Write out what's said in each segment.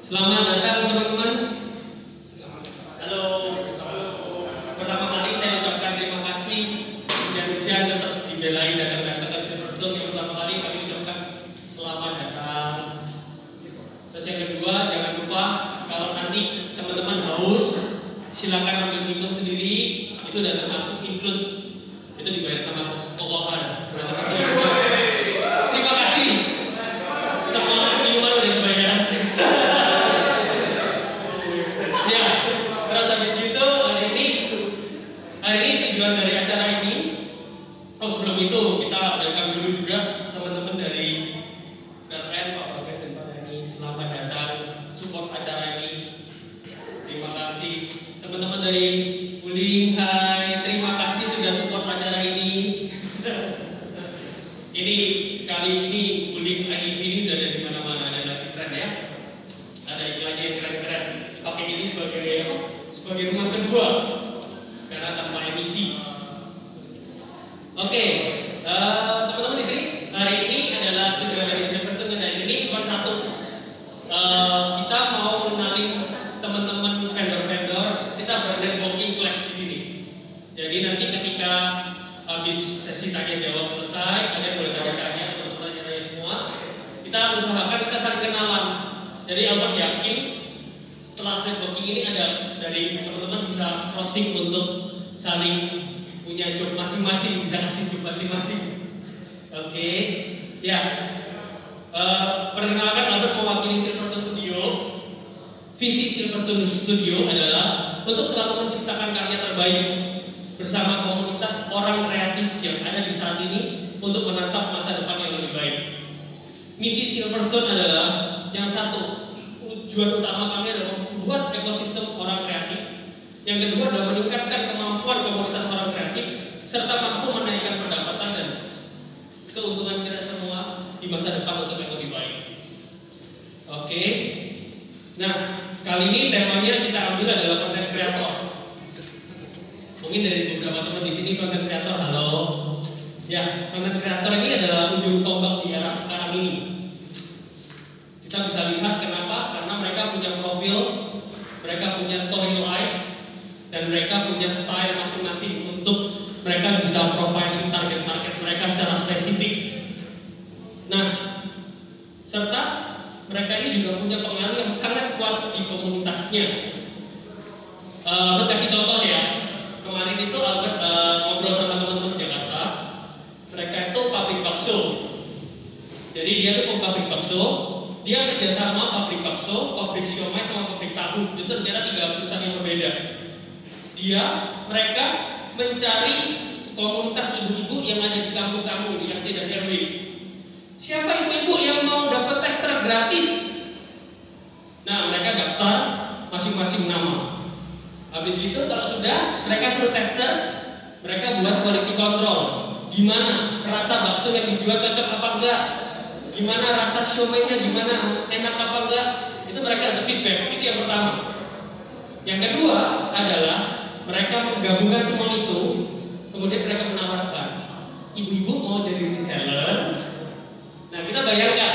Selamat datang teman-teman. Halo. Pertama kali saya ucapkan terima kasih. Hujan-hujan tetap dibelain datang-datang ke Silverstone. Yang pertama kali kami ucapkan selamat datang. Terus yang kedua, jangan lupa kalau nanti teman-teman haus, silakan ambil minum sendiri. Itu sudah termasuk include. Itu dibayar sama kokohan. Terima kasih. Terima kasih. Semua minuman udah dibayar. Ya, terus habis itu hari ini tujuan dari acara ini. Oh, sebelum itu kita welcome dulu juga teman-teman dari PLN, Pak Bagas dan Pak Dhani. Selamat datang support acara ini. Terima kasih teman-teman dari Wuling. Hai, terima kasih sudah support acara ini. Ini kali ini Wuling IEV ini sudah ada di mana-mana, dan lagi keren ya. Ada iklannya yang keren-keren. Pakai ini sebagai rumah kedua karena tanpa emisi. Oke, teman-teman di sini hari ini adalah tujuan dari Silverstone dan ini cuma satu. Kita mau kenalin teman-teman vendor-vendor. Kita ber-networking class di sini. Jadi nanti ketika habis sesi tanya jawab selesai, kalian boleh tanya-tanya atau bertanya-tanya semua. Kita usahakan kita saling kenalan. Jadi Albert yakin setelah networking ini ada dari teman-teman bisa crossing untuk saling punya job masing-masing, bisa kasih job masing-masing. Oke, ya. Perkenalkan, Albert mewakili Silverstone Studio. Visi Silverstone Studio adalah untuk selalu menciptakan karya terbaik bersama komunitas orang kreatif yang ada di saat ini untuk menatap masa depan yang lebih baik. Misi Silverstone adalah yang satu, tujuan utama kami adalah membuat ekosistem orang kreatif. Yang kedua adalah meningkatkan kemampuan komunitas orang kreatif serta mampu menaikkan pendapatan dan keuntungan kita semua di masa depan untuk yang lebih baik. Oke. Nah, kali ini temanya kita ambil adalah konten kreator. Mungkin dari beberapa teman di sini konten kreator, halo. Ya, konten kreator ini adalah ujung tombak di era sekarang ini. Kita bisa lihat kenapa, karena mereka punya profil, mereka punya story life, dan mereka punya style masing-masing untuk mereka bisa profiling target market mereka secara spesifik. Nah, serta mereka ini juga punya pengaruh yang sangat kuat di komunitasnya. Albert kasih contoh ya. Kemarin itu Albert ngobrol sama teman-teman di Jakarta. Mereka itu pabrik bakso. Jadi dia tuh pabrik bakso. Dia kerjasama pabrik bakso, pabrik siomay, sama pabrik tahu. Itu ternyata 3 perusahaan yang berbeda. Mereka mencari komunitas ibu-ibu yang ada di kampung-kampung, di RT dan RW. Siapa ibu-ibu yang mau dapat tester gratis? Nah, mereka daftar masing-masing nama. Habis itu kalau sudah, mereka suruh tester, mereka buat quality control. Gimana rasa bakso yang dijual cocok apa enggak? Gimana rasa siomaynya, gimana enak apa enggak? Itu mereka ada feedback. Itu yang pertama. Yang kedua adalah mereka menggabungkan semua itu, kemudian mereka menawarkan, ibu-ibu mau jadi reseller. Nah, kita bayangkan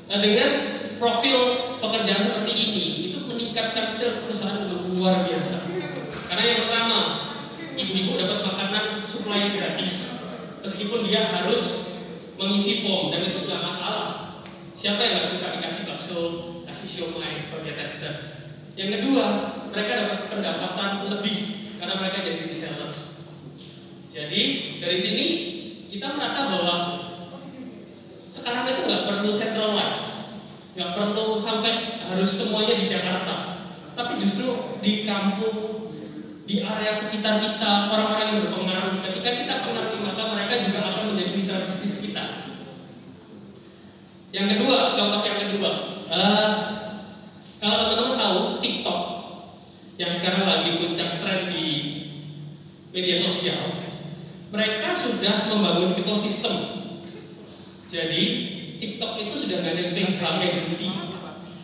dengan profil pekerjaan seperti ini, itu meningkatkan sales perusahaan luar biasa. Karena yang pertama, ibu-ibu dapat makanan supply gratis, meskipun dia harus mengisi form, dan itu nggak masalah. Siapa yang nggak suka dikasih bakso, kasih siomay sebagai tester? Yang kedua, mereka dapat pendapatan lebih karena mereka jadi reseller. Jadi dari sini kita merasa bahwa sekarang itu nggak perlu centralized, nggak perlu sampai harus semuanya di Jakarta, tapi justru di kampung, di area sekitar kita, orang-orang yang berpengaruh. Ketika kita pengerti, maka mereka juga akan menjadi mitra bisnis kita. Yang kedua, contoh yang kedua, eh, kalau teman-teman tahu TikTok yang sekarang lagi puncak tren di media sosial, mereka sudah membangun ekosistem. Jadi TikTok itu sudah ada PH agency,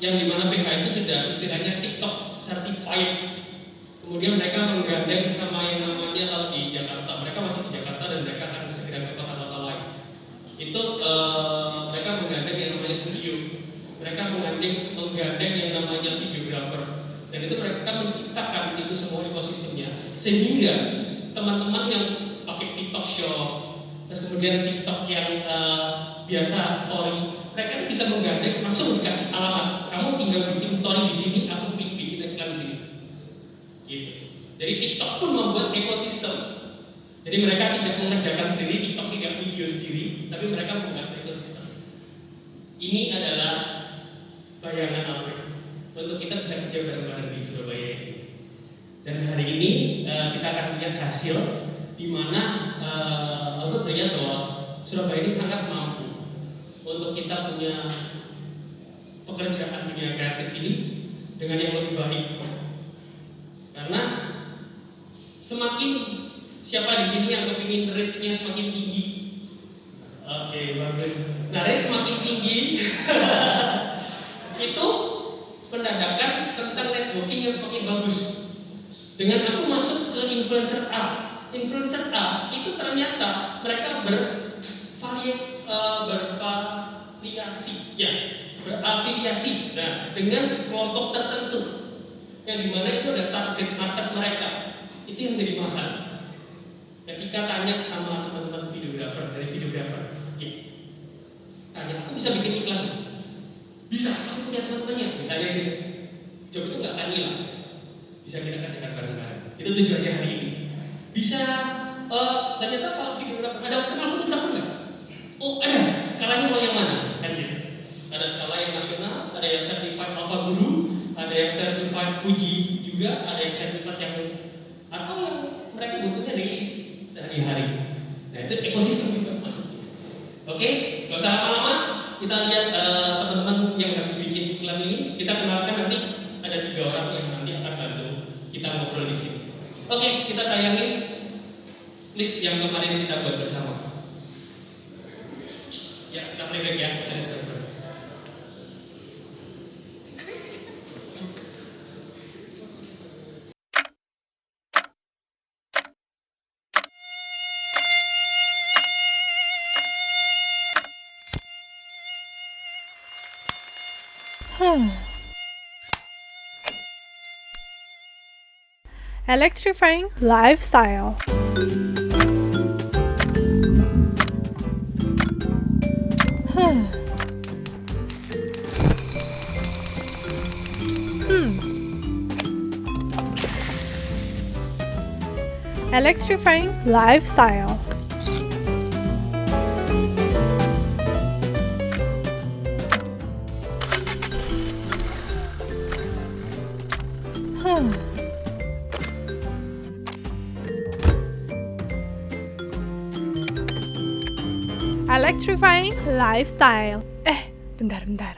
yang dimana PH itu sudah istilahnya TikTok certified. Kemudian mereka menggandeng sama yang namanya, kalau di Jakarta, mereka masih di Jakarta dan mereka akan segera ke kota-kota lain. Itu mereka menggandeng yang namanya studio, mereka menggandeng yang namanya videographer, dan itu mereka menciptakan itu semua ekosistemnya, sehingga teman-teman yang pakai TikTok Shop, terus kemudian TikTok yang biasa story, mereka itu bisa menggandeng, langsung dikasih alamat, kamu tinggal bikin story di sini, aku bikin iklan di sini. Gitu. Jadi TikTok pun membuat ekosistem. Jadi mereka tidak mengerjakan sendiri, TikTok tidak video sendiri, tapi mereka membuat ekosistem. Ini adalah bayangan Alfred untuk kita bisa kerja bareng-bareng di Surabaya ini. Dan hari ini kita akan lihat hasil di mana Alfred melihat bahwa Surabaya ini sangat mampu untuk kita punya pekerjaan dunia kreatif ini dengan yang lebih baik. Karena semakin siapa di sini yang kepingin rate-nya semakin tinggi? Oke, bagus. Nah, rate semakin tinggi itu menandakan tentang networking yang semakin bagus. Dengan aku masuk ke influencer A itu ternyata mereka berafiliasi dengan kelompok tertentu, yang dimana itu ada target market mereka. Itu yang jadi mahal. Ketika tanya sama teman-teman videographer, ya, tanya, aku bisa bikin iklan? Bisa, aku punya teman-temannya, misalnya gitu. Job itu nggak tanya lah, bisa kita kerjakan bareng-bareng. Itu tujuannya hari ini. Bisa, ternyata kalau videographer, ada kenal fotografer nggak? Oh ada, skalanya mau yang mana? Kan gitu. Ada skala yang nasional, ada yang certified Alpha Guru, ada yang certified Fuji juga, ada yang certified yang, atau yang mereka butuhnya di sehari-hari. Nah itu ekosistem juga masuk. Oke, nggak usah lama-lama, kita lihat teman-teman yang habis bikin iklan ini. Kita kenalkan nanti ada 3 orang yang nanti akan bantu kita ngobrol di sini. Oke, kita tayangin klip yang kemarin kita buat bersama. Ya, kita playback ya. Electrifying lifestyle. Electrifying lifestyle. Electrifying lifestyle. Bentar.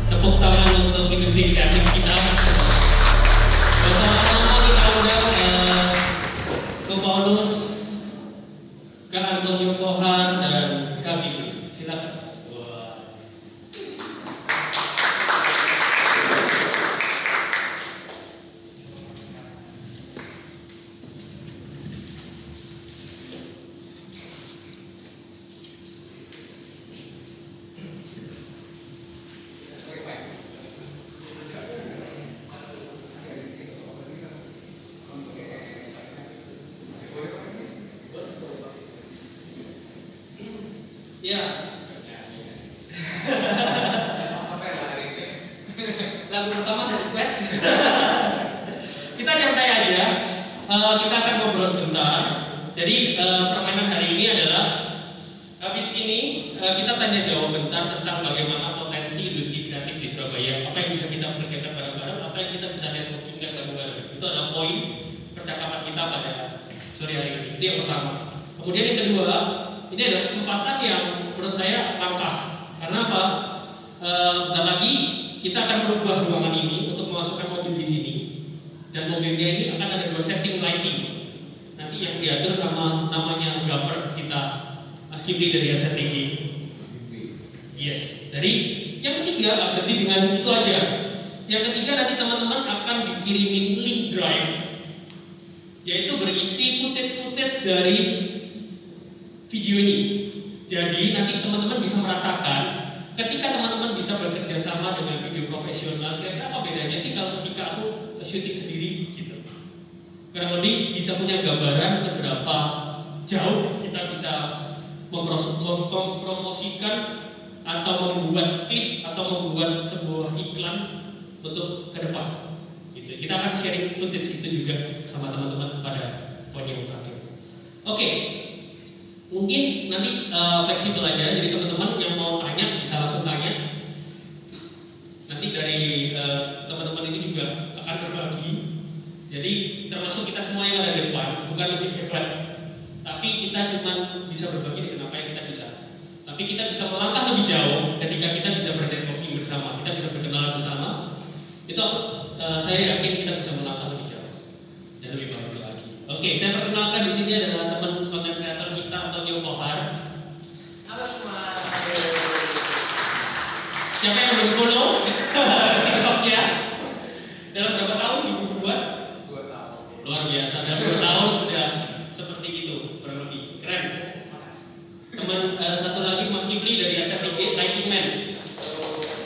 Tepuk tangan untuk industri kreatif kita. Bersama-sama kita undang ke Paulus, ke Antonio Kohar, dan Kak Bibli. Silakan. lagu pertama dari Quest. Kita nyantai aja. Kita akan ngobrol sebentar. Jadi permainan hari ini adalah habis ini kita tanya jawab bentar tentang bagaimana potensi industri kreatif di Surabaya. Apa yang bisa kita kerjakan bareng-bareng, apa yang kita bisa networkingkan bareng-bareng. Itu adalah poin percakapan kita pada sore hari ini. Itu yang pertama. Kemudian yang kedua, ini adalah kesempatan yang menurut saya langka. Karena apa? Dan lagi kita akan merubah ruangan ini untuk memasukkan mobil di sini. Dan mobilnya ini akan ada 2 setting lighting. Nanti yang diatur sama namanya gaffer kita, Mas Kipli dari RCTG. Yes. Dari yang ketiga, nggak berhenti dengan itu aja. Yang ketiga nanti teman-teman akan dikirimin link drive, yaitu berisi footage dari video ini. Jadi nanti teman-teman bisa merasakan ketika teman-teman bisa bekerja sama dengan video profesional, kira-kira apa bedanya sih kalau ketika aku syuting sendiri gitu. Kurang lebih bisa punya gambaran seberapa jauh kita bisa mempromosikan atau membuat klip atau membuat sebuah iklan untuk ke depan. Gitu. Kita akan sharing footage itu juga sama teman-teman pada poin yang terakhir. Oke. Mungkin nanti fleksibel aja, jadi teman-teman yang mau tanya bisa langsung tanya. Nanti dari teman-teman ini juga akan berbagi. Jadi termasuk kita semua yang ada di depan, bukan lebih hebat, tapi kita cuma bisa berbagi dengan apa yang kita bisa. Tapi kita bisa melangkah lebih jauh ketika kita bisa bernetworking bersama, kita bisa berkenalan bersama. Itu saya yakin kita bisa melangkah lebih jauh dan lebih baik lagi. Oke, saya perkenalkan di sini adalah teman konten kreator kita Antonio Kohar. Halo semua. Siapa yang belum follow TikToknya? Dalam berapa tahun ibu buat? 2 tahun. Luar biasa. Dalam 2 tahun sudah seperti itu, kurang lebih keren. Teman satu lagi Mas Kipli dari RCTG Lighting Man.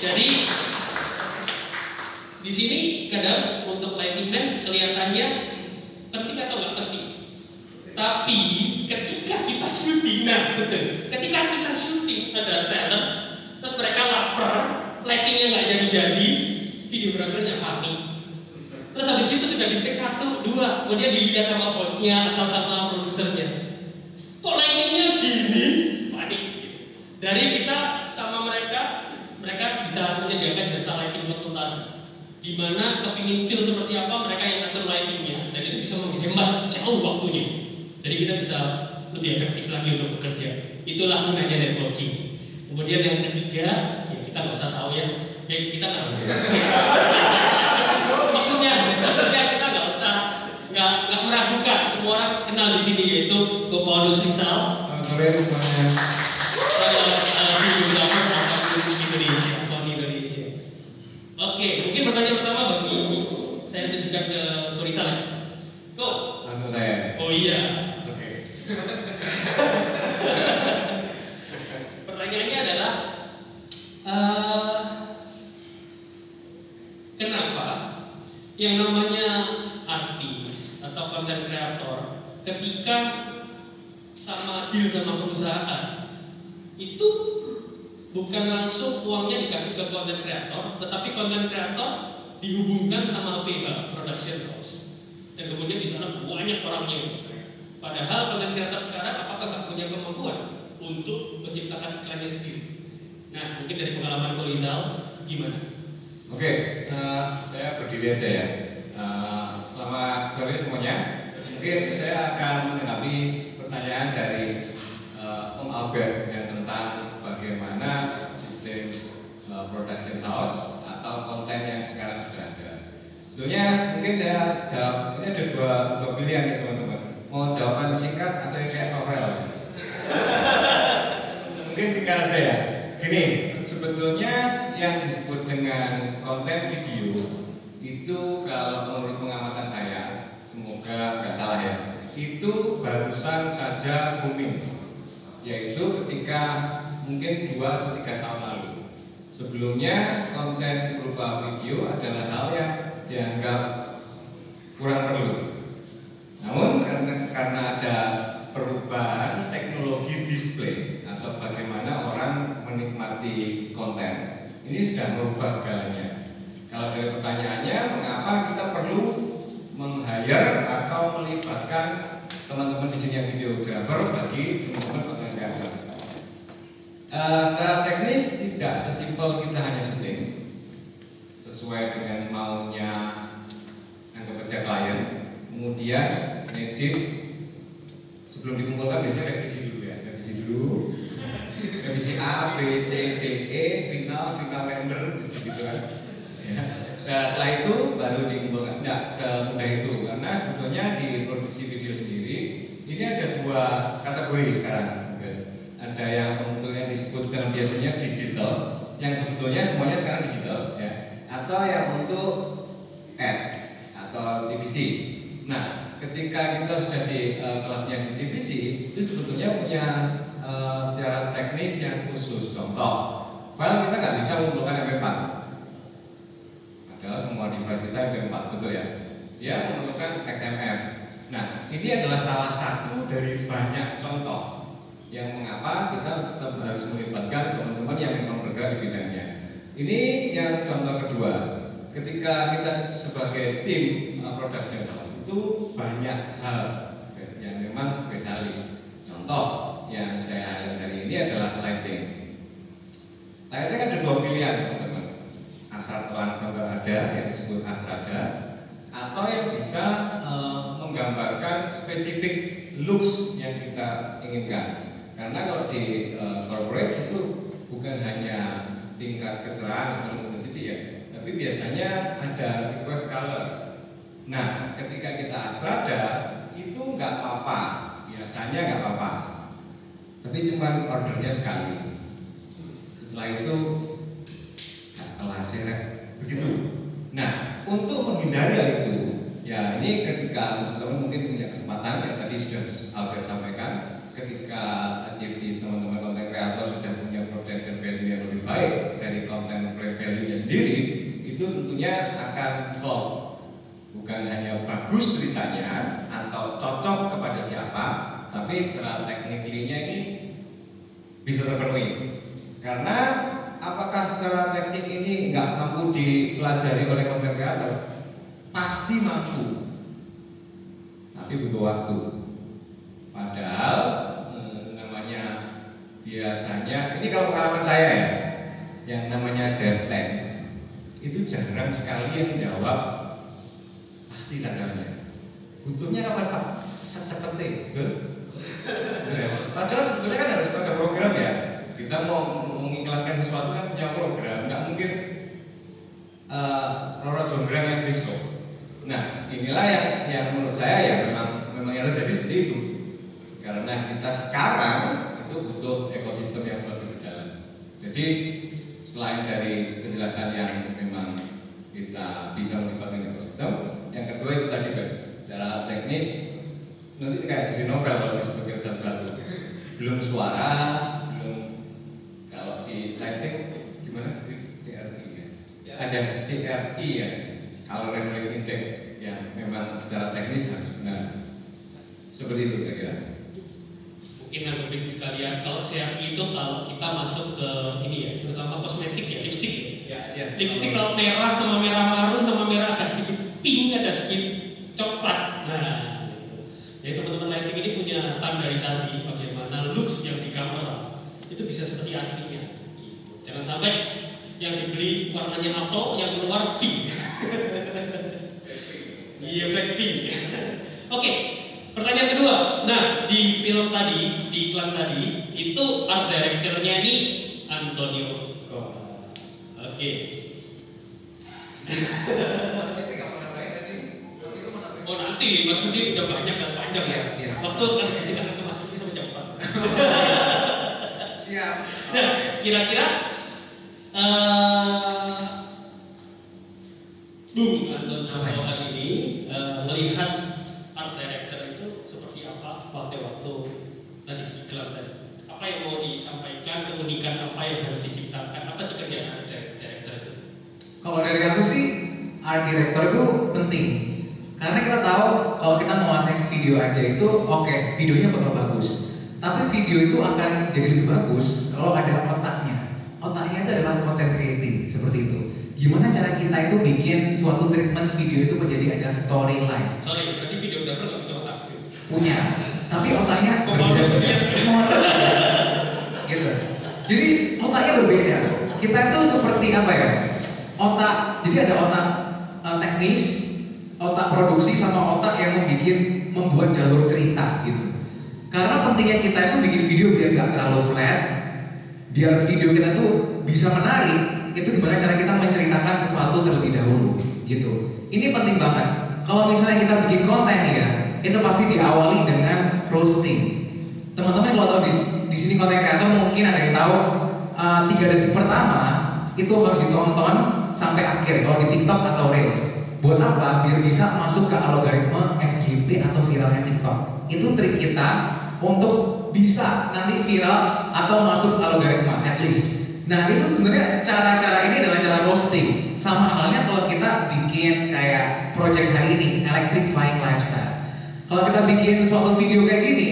Jadi di sini kadang untuk Lighting Man kelihatannya penting atau nggak penting. Tapi ketika kita syuting, nah betul. Ketika kita syuting ada talent, terus mereka lapar, lightingnya nggak jadi-jadi, videografernya panik. Terus habis itu sudah di take 1, 2, kemudian dilihat sama bosnya atau sama produsernya. Kok lightingnya gini? Panik. Dari kita sama mereka bisa menyediakan jasa lighting konsultasi. Di mana kepingin feel seperti apa mereka yang atur lightingnya, dan itu bisa menghemat jauh waktunya. Jadi kita bisa lebih efektif lagi untuk bekerja. Itulah gunanya networking. Kemudian yang ketiga, ya kita nggak usah tahu ya. Kita nggak usah. maksudnya kita nggak meragukan. Semua orang kenal di sini, yaitu Ko Paulus Rizal. Sore semuanya. Indonesia, Sony Indonesia. Oke, mungkin pertanyaan pertama bagi saya tunjukkan ke Ko Rizal ya. Ko. Langsung saya. Oh iya. Oke. Pertanyaannya adalah kenapa yang namanya artis atau konten kreator ketika sama deal sama perusahaan itu bukan langsung uangnya dikasih ke konten kreator, tetapi konten kreator dihubungkan sama PH production house dan kemudian di sana banyak orangnya. Padahal konten kreator sekarang apakah nggak punya kemampuan untuk menciptakan iklannya sendiri? Nah, mungkin dari pengalaman Ko Rizal gimana? Oke, saya berdiri aja ya. Selamat sore semuanya. Mungkin saya akan menanggapi pertanyaan dari Om Albert yang tentang bagaimana sistem production house atau konten yang sekarang sudah ada. Sebetulnya mungkin saya jawab, ini ada dua pilihan ya teman-teman. Mau jawaban singkat atau yang kayak novel? Mungkin singkat aja ya. Gini, sebetulnya yang disebut dengan konten video itu kalau menurut pengamatan saya, semoga nggak salah ya, itu barusan saja booming, yaitu ketika mungkin 2 atau 3 tahun lalu. Sebelumnya konten berupa video adalah hal yang dianggap kurang perlu. Namun karena ada perubahan teknologi display atau bagaimana orang menikmati konten, ini sudah merubah segalanya. Kalau dari hire atau melibatkan teman-teman di sini yang videographer bagi teman-teman content creator. Secara teknis tidak sesimpel kita hanya syuting sesuai dengan maunya anggap aja klien, kemudian ngedit sebelum dikumpulkan biasanya revisi dulu, revisi A, B, C, D, E, final render gitu kan. Ya. Setelah itu baru dikumpulkan. Tidak semudah itu karena sebetulnya di produksi video sendiri ini ada dua kategori sekarang. Ada yang untuk yang disebut dengan biasanya digital, yang sebetulnya semuanya sekarang digital, ya. Atau yang untuk ad atau TVC. Nah, ketika kita sudah di kelasnya di TVC, itu sebetulnya punya secara teknis yang khusus. Contoh, file kita nggak bisa mengumpulkan MP4. Padahal semua device kita MP4, betul ya? Dia memerlukan XMF. Nah, ini adalah salah satu dari banyak contoh yang mengapa kita tetap harus melibatkan teman-teman yang memang bergerak di bidangnya. Ini yang contoh kedua. Ketika kita sebagai tim production house itu banyak hal yang memang spesialis. Contoh yang saya highlight hari ini adalah lighting. Lighting ada dua pilihan teman-teman. Asal telan gambar ada yang disebut astrada, atau yang bisa menggambarkan spesifik looks yang kita inginkan. Karena kalau di corporate itu bukan hanya tingkat kecerahan atau luminosity ya, tapi biasanya ada request color. Nah, ketika kita astrada itu nggak apa-apa, biasanya nggak apa-apa, tapi cuma ordernya sekali. Setelah itu nggak kelas ya, begitu. Nah, untuk menghindari hal itu, ya ini ketika teman-teman mungkin punya kesempatan yang tadi sudah Albert sampaikan, ketika activity teman-teman content creator sudah punya production value yang lebih baik dari content value-nya sendiri, itu tentunya akan klop. Bukan hanya bagus ceritanya atau cocok kepada siapa, tapi secara tekniklinya ini bisa terpenuhi. Karena apakah secara teknik ini nggak mampu dipelajari oleh content creator? Pasti mampu, tapi butuh waktu. Padahal namanya biasanya, ini kalau pengalaman saya ya, yang namanya deadline itu jarang sekali yang jawab pasti tanggalnya. Butuhnya kapan Pak? Secepatnya, betul? Padahal sebetulnya kan harus pada program ya. Kita mau mengiklankan sesuatu kan punya program, nggak mungkin Roro Jonggrang yang besok. Nah, inilah yang menurut saya ya memang yang terjadi seperti itu. Karena kita sekarang itu butuh ekosistem yang berjalan. Jadi selain dari penjelasan yang memang kita bisa melibatkan ekosistem, yang kedua itu tadi kan secara teknis nanti kayak jadi novel kalau disebutkan satu-satu. Belum suara, belum kalau di lighting gimana? CRI ya. Ada CRI ya, color rendering index yang memang secara teknis harus benar. Seperti itu kira-kira. Mungkin nanggepin sekalian, kalau CRI itu kalau kita masuk ke ini ya, terutama kosmetik ya, lipstick ya. Lipstick kalau merah sama merah marun sama merah agak sedikit pink, ada sedikit coklat. Nah, jadi teman-teman lighting ini punya standarisasi bagaimana looks yang di kamera itu bisa seperti aslinya. Gitu. Jangan sampai yang dibeli warnanya apel, yang keluar pink. Iya, black pink. Oke. Pertanyaan kedua, nah di film tadi, di iklan tadi, itu art director-nya ini Antonio. Oke. Oh nanti, Mas Budi udah banyak dan panjang ya. Waktu kan disingkat ke Mas Budi sampai jam 4. Siap. Nah, kira-kira Bung Antonio hari ini melihat art director itu seperti apa pada waktu tadi iklan tadi? Apa yang mau disampaikan, keunikan apa yang harus diciptakan? Apa sih kerjaan art director itu? Kalau dari aku sih, art director itu penting. Karena kita tahu kalau kita menguasai video aja itu oke, videonya bakal bagus. Tapi video itu akan jadi lebih bagus kalau ada otaknya. Otaknya itu adalah content creating, seperti itu. gimana cara kita itu bikin suatu treatment video itu menjadi ada storyline. Sorry, berarti videographer nggak punya otak. Punya, tapi otaknya Kok berbeda. bagus dia? Gitu. Jadi otaknya berbeda. Kita itu seperti apa ya? Otak, jadi ada otak teknis, otak produksi sama otak yang membuat jalur cerita gitu. Karena pentingnya kita itu bikin video biar nggak terlalu flat, biar video kita tuh bisa menarik. Itu gimana cara kita menceritakan sesuatu terlebih dahulu gitu. Ini penting banget. Kalau misalnya kita bikin konten ya, itu pasti diawali dengan roasting. Teman-teman kalau tahu di sini konten kreator mungkin ada yang tahu 3 detik pertama itu harus ditonton sampai akhir kalau di TikTok atau Reels. Buat apa? Biar bisa masuk ke algoritma FYP atau viralnya TikTok. Itu trik kita untuk bisa nanti viral atau masuk algoritma at least. Nah itu sebenarnya cara-cara ini adalah cara roasting. Sama halnya kalau kita bikin kayak project hari ini, Electrifying Lifestyle. Kalau kita bikin suatu video kayak gini,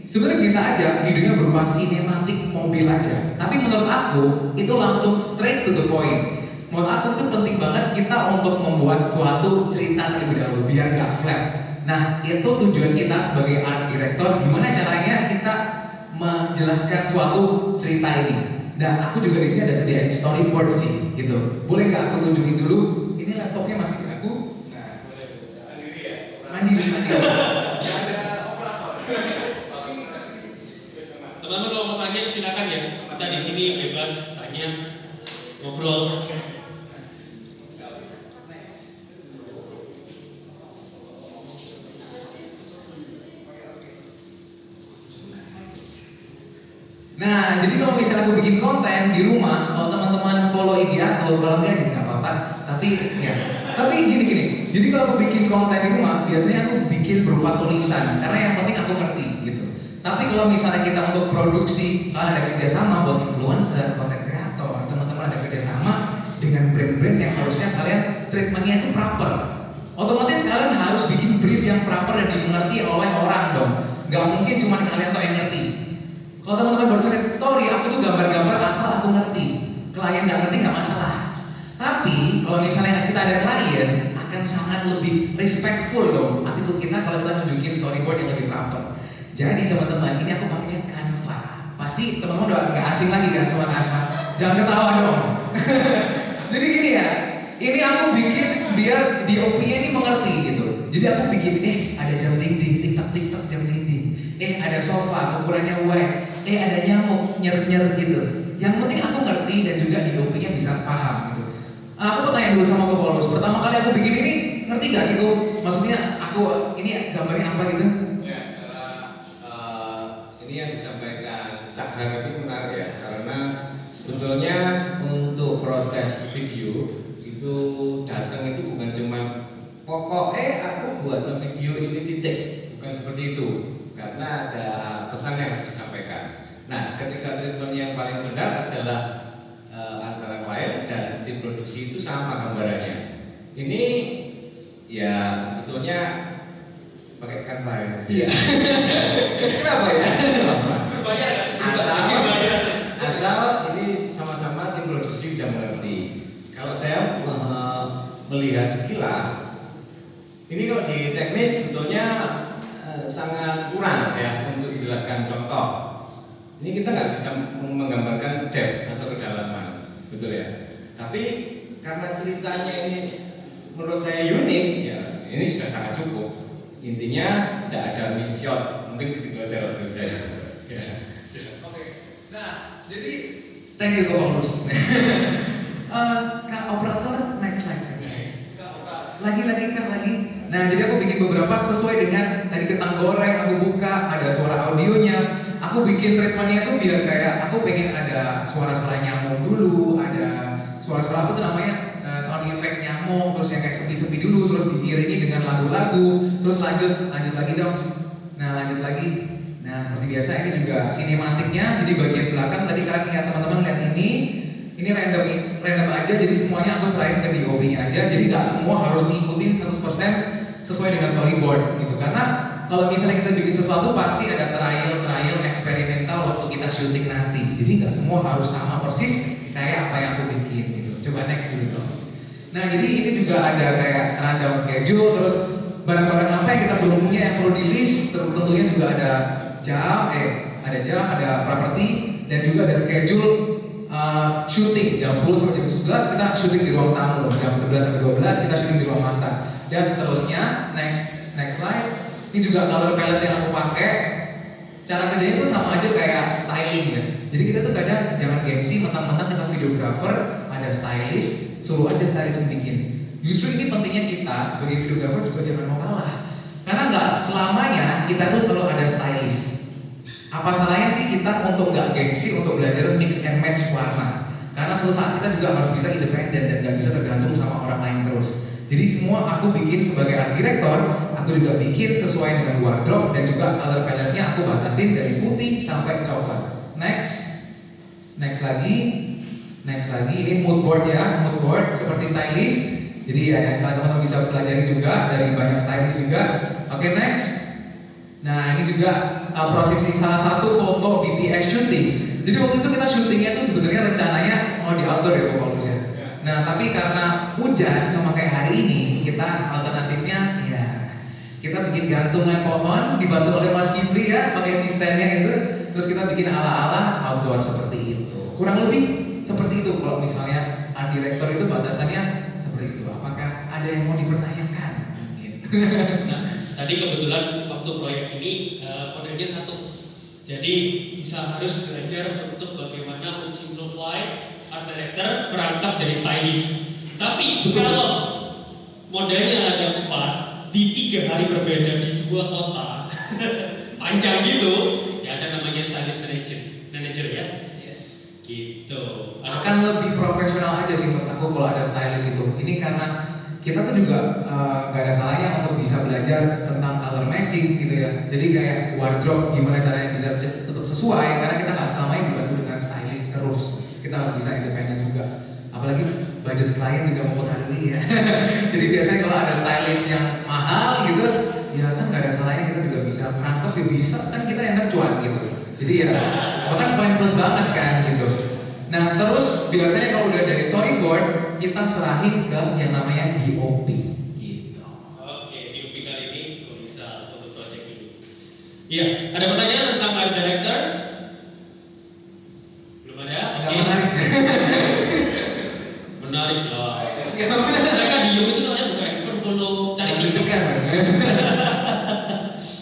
sebenarnya bisa aja videonya berupa sinematik mobil aja. Tapi menurut aku itu langsung straight to the point. Menurut aku itu penting banget kita untuk membuat suatu cerita terlebih dahulu biar gak flat. Nah itu tujuan kita sebagai art director, gimana caranya kita menjelaskan suatu cerita ini. Dan aku juga di sini ada sediain storyboard sih, gitu. Boleh nggak aku tunjukin dulu? Ini laptopnya masih ke aku. Nah, Boleh. Mandiri ya? mandiri. Nggak ada operator. Teman-teman kalau mau tanya silakan ya. Kita di sini bebas tanya, ngobrol. Nah, jadi kalau misalnya aku bikin konten di rumah, kalau teman-teman follow IG aku, kalau enggak juga nggak apa-apa. Tapi gini. Jadi kalau aku bikin konten di rumah, biasanya aku bikin berupa tulisan, karena yang penting aku ngerti gitu. Tapi kalau misalnya kita untuk produksi, kalau ada kerjasama buat influencer, konten kreator, teman-teman ada kerjasama dengan brand-brand yang harusnya kalian treatmentnya itu proper. Otomatis kalian harus bikin brief yang proper dan dimengerti oleh orang dong. Gak mungkin cuma kalian tuh yang ngerti. Kalau teman-teman baru lihat story, aku tuh gambar-gambar asal aku ngerti. Klien nggak ngerti nggak masalah. Tapi kalau misalnya kita ada klien, akan sangat lebih respectful dong attitude kita kalau kita nunjukin storyboard yang lebih proper. Jadi teman-teman, ini aku pakainya Canva. Pasti teman-teman udah nggak asing lagi kan sama Canva. Jangan ketawa dong. Jadi gini ya, ini aku bikin biar DOP-nya ini mengerti gitu. Jadi aku bikin, ada jam dinding, tik-tak jam dinding. Ada sofa, ukurannya wide. Ada nyamuk, nyer-nyer gitu. Yang penting aku ngerti dan juga DOP-nya bisa paham gitu. Aku mau tanya dulu sama Ko Paulus. Pertama kali aku bikin ini, ngerti gak sih Ko? Maksudnya aku, ini gambarnya apa gitu? Ya, secara ini yang disampaikan Cak Harap ini menarik ya, karena sebetulnya untuk proses video itu datang itu bukan cuma pokoknya aku buat video ini titik, bukan seperti itu, karena ada pesan yang harus disampaikan. Nah, ketika treatment yang paling benar adalah antara klien dan tim produksi itu sama gambarannya. Ini ya sebetulnya pakai Canva ya. Iya. Kenapa ya? Berbayar kan? Asal ini sama-sama tim produksi bisa mengerti. Kalau saya melihat sekilas, ini kalau di teknis sebetulnya sangat kurang ya untuk dijelaskan contoh. Ini kita nggak bisa menggambarkan depth atau kedalaman, betul ya. Tapi karena ceritanya ini menurut saya unik, ya ini sudah sangat cukup. Intinya tidak ada miss shot, mungkin segitu aja menurut saya. Ya. Oke. Nah, jadi thank you Ko Paulus. Kak operator next slide. Lagi. Nah, jadi aku bikin beberapa sesuai dengan tadi kentang goreng aku buka, ada suara audionya. Aku bikin treatmentnya tuh biar kayak aku pengen ada suara-suara nyamuk dulu, ada suara-suara apa tuh namanya sound effect nyamuk, terus yang kayak sepi-sepi dulu, terus diiringi dengan lagu-lagu, terus lanjut lagi dong. Nah lanjut lagi. Nah seperti biasa ini juga sinematiknya, jadi bagian belakang tadi kalian lihat teman-teman lihat ini random aja, jadi semuanya aku serahin ke DOP-nya aja, jadi nggak semua harus ngikutin 100% sesuai dengan storyboard gitu, karena kalau misalnya kita bikin sesuatu pasti ada trial eksperimental waktu kita syuting nanti, jadi nggak semua harus sama persis kayak apa yang aku bikin gitu. Coba next dulu dong. Nah jadi ini juga ada kayak rundown schedule, terus barang-barang apa yang kita belum punya yang perlu di list, terus tentunya juga ada jam, ada properti, dan juga ada schedule syuting jam 10 sampai jam 11 kita syuting di ruang tamu, jam 11 sampai 12 kita syuting di ruang masak, dan seterusnya. Next slide. Ini juga color palette yang aku pakai. Cara kerjanya tuh sama aja kayak styling ya. Jadi kita tuh kadang jangan gengsi mentang-mentang kita videographer, ada stylist, suruh aja stylist yang bikin. Justru ini pentingnya kita sebagai videographer juga jangan mau kalah. Karena nggak selamanya kita tuh selalu ada stylist. Apa salahnya sih kita untuk nggak gengsi untuk belajar mix and match warna? Karena suatu saat kita juga harus bisa independen dan nggak bisa tergantung sama orang lain terus. Jadi semua aku bikin sebagai art director, aku juga bikin sesuai dengan wardrobe dan juga color palette-nya aku batasin dari putih sampai coklat. Next lagi, ini mood board ya, mood board seperti stylist. Jadi ya yang teman-teman bisa pelajari juga dari banyak stylist juga. Oke, next. Nah ini juga prosesi salah satu foto BTS shooting. Jadi waktu itu kita syutingnya tuh sebenarnya rencananya mau di outdoor ya Pak Paulus ya. Nah tapi karena hujan sama kayak hari ini, kita alternatifnya ya kita bikin gantungan pohon dibantu oleh Mas Kipri ya, pakai asistennya itu. Terus kita bikin ala-ala outdoor seperti itu. Kurang lebih seperti itu kalau misalnya art director itu batasannya seperti itu. Apakah ada yang mau dipertanyakan? Nah, tadi kebetulan waktu proyek ini kodenya satu. Jadi bisa harus belajar untuk bagaimana men-simplify art director berangkat dari stylist. Tapi kalau modelnya ada 4 di 3 hari berbeda di 2 kota panjang gitu, ya ada namanya stylist manager ya. Yes. Gitu. Akan lebih profesional aja sih menurut aku kalau ada stylist itu. Ini karena kita tuh juga gak ada salahnya untuk bisa belajar tentang color matching gitu ya. Jadi kayak wardrobe gimana caranya biar tetap sesuai, karena kita nggak selamanya dibantu dengan stylist terus. Kita harus bisa independen juga. Apalagi budget klien juga mempengaruhi ya. Jadi biasanya kalau ada stylist yang mahal gitu, ya kan nggak ada salahnya kita juga bisa merangkap ya bisa kan kita yang kan cuan gitu. Jadi ya bahkan poin plus banget kan gitu. Nah terus biasanya kalau udah dari storyboard kita serahin ke yang namanya DOP gitu. Oke, DOP kali ini kok bisa untuk project ini. Iya, ada pertanyaan tentang art director? Belum ada? Nggak Oke. menarik. Menarik lah. Mereka di YouTube itu soalnya buka handphone follow cari TikTok.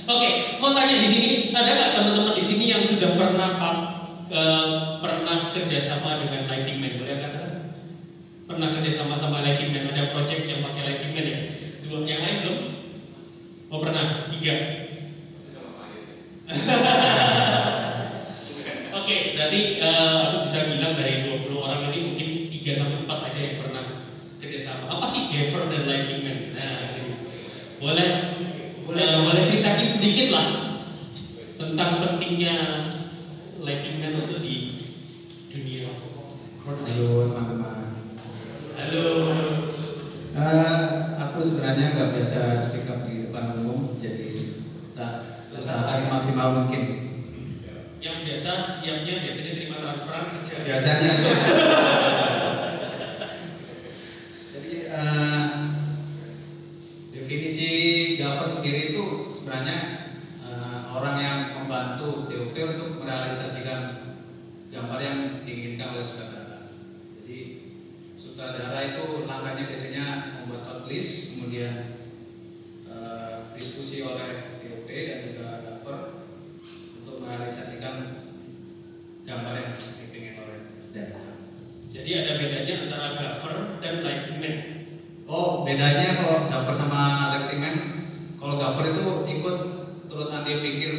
Oke, mau tanya di sini ada nggak teman-teman di sini yang sudah pernah kerjasama dengan lighting man? Boleh katakan? Pernah kerjasama sama lighting man? Ada project yang pakai lighting man ya? Dua yang lain belum? Oh pernah? 3. Oke, berarti aku bisa bilang dari 20 orang ini mungkin 3 sampai 4 aja yang pernah kerjasama. Apa sih gaffer dan lighting man? Nah, ini. Boleh ceritakin sedikit lah tentang pentingnya lighting man itu di dunia produksi. Halo teman-teman. Halo. Aku sebenarnya nggak biasa speak up di depan umum, jadi tak usahakan semaksimal mungkin. Yang biasa siapnya biasanya terima transferan kerja. Biasanya. Jadi definisi gaffer sendiri itu sebenarnya orang yang membantu DOP untuk merealisasikan gambar yang diinginkan oleh sutradara. Jadi sutradara itu langkahnya biasanya membuat shortlist, kemudian diskusi oleh DOP dan juga gaffer untuk merealisasikan gambar yang diinginkan oleh director. Jadi ada bedanya antara gaffer dan lighting man. Oh, bedanya kalau gaffer sama lighting man, kalau gaffer itu ikut turut andil pikir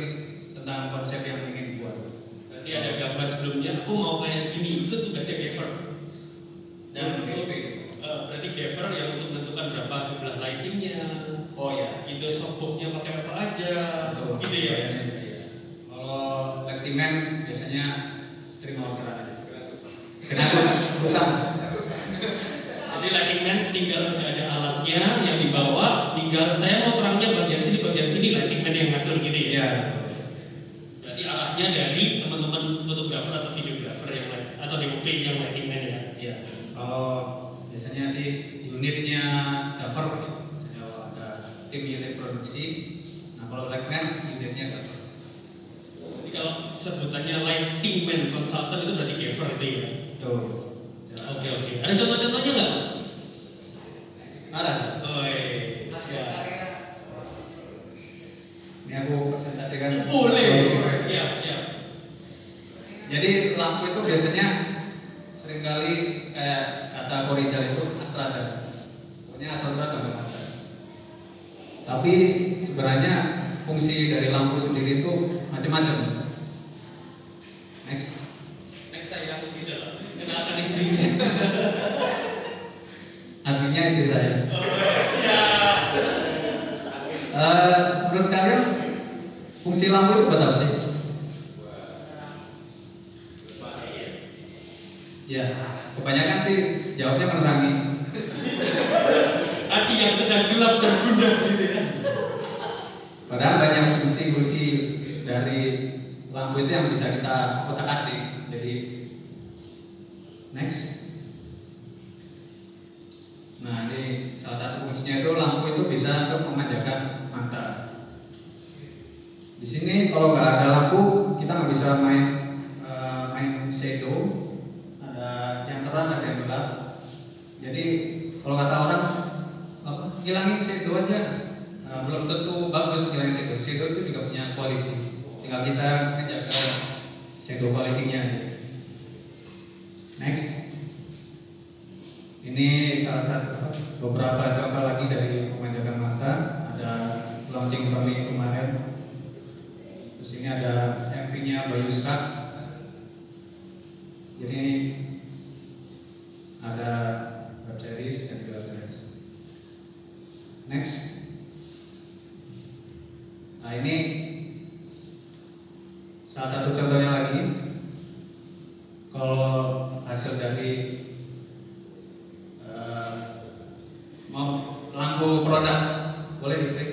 tentang konsep yang ingin dibuat. Berarti ada gambar sebelumnya, aku mau kayak gini, itu tugasnya gaffer. Dan Untuk, DOP. berarti gaffer yang untuk menentukan berapa jumlah lightingnya. Oh ya, Gitu, softboxnya pakai apa aja. betul. Gitu ya. Iya. Kalau lighting man biasanya terima orderan aja. Kenapa? Bukan. Jadi lighting man tinggal ada alatnya yang dibawa, tinggal saya mau terangnya bagian sini, lighting man yang ngatur gitu ya. Iya. Berarti arahnya dari teman-teman fotografer atau videografer yang lain atau DOP yang lighting man ya. Iya. Kalau biasanya sih unit punya cover, misalnya ada tim unit produksi. Nah kalau lighting unitnya cover. Jadi kalau sebutannya lighting man consultant itu berarti gaffer itu ya? Tuh. Oke. Ada contoh-contohnya nggak? Ada. Oh siap. Ini aku presentasikan. Boleh. Siap. Jadi lampu itu biasanya seringkali kayak kata Korizal itu Astrada. Pokoknya Astrada nggak mata. Tapi sebenarnya fungsi dari lampu sendiri itu macam-macam. Next saya tidak lah. Kenalkan istrinya. Artinya istri saya. Siap. Menurut kalian fungsi lampu itu buat apa sih? Ya, kebanyakan sih jawabnya menerangi. Hati yang sedang gelap dan gundah gitu ya. Padahal banyak fungsi-fungsi dari lampu itu yang bisa kita otak-atik. Jadi next. Nah ini salah satu fungsinya itu lampu itu bisa untuk memanjakan mata. Di sini kalau nggak ada lampu kita nggak bisa main shadow. Ada yang terang ada yang gelap. Jadi kalau kata orang hilangin shadow aja. Belum tentu bagus hilangin shadow. Shadow itu juga punya quality. Tinggal kita menjaga shadow quality-nya. Next. Ini salah satu beberapa contoh lagi dari pemanjakan mata. Ada launching Sony kemarin. Terus ini ada MV-nya Bayuska. Jadi ada web series dan juga series. Next. Nah ini salah satu contohnya lagi. Kalau hasil dari lampu produk boleh di-play?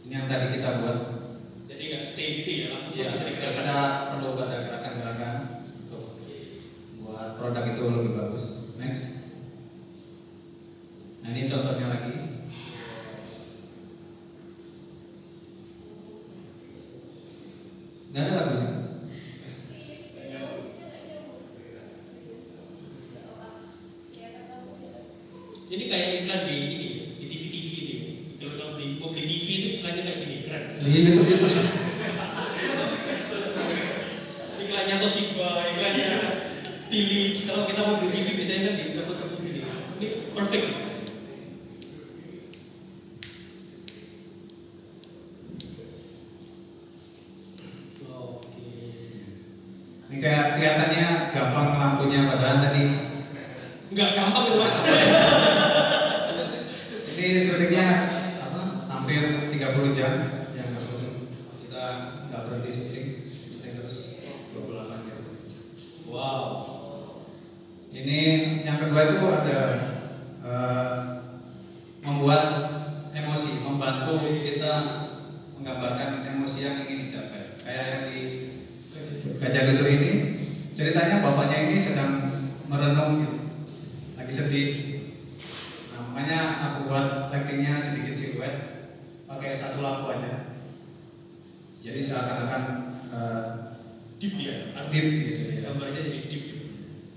Ini yang tadi kita buat. Jadi nggak stay gitu ya? Iya, kita perlu ada gerakan-gerakan untuk buat produk itu lebih bagus. Next. Nah ini contohnya lagi. Nggak ada lagunya. Jadi kayak iklan di ini, di TV ini. Kalau di TV itu iklannya kayak gini, keren. Di YouTube. Iklannya Toshiba, iklannya Philips. Kalau kita mau beli TV biasanya kan dicopot-copot gini. Ini perfect. Oke. Ini kayak kelihatannya gampang lampunya padahal tadi Nggak gampang itu mas. ini syutingnya hampir 30 jam yang bersusun. Kita nggak berhenti syuting terus 28 jam. Wow. Ini yang kedua itu ada membuat emosi, membantu kita menggambarkan emosi yang ingin dicapai. Kayak yang di Gajah Duduk ini, ceritanya bapaknya ini sedang merenung gitu, lagi sedih. Nah, makanya aku buat lightingnya sedikit siluet, pakai satu lampu aja. Jadi seakan-akan Deep ya. deep gitu ya. Gambarnya jadi deep.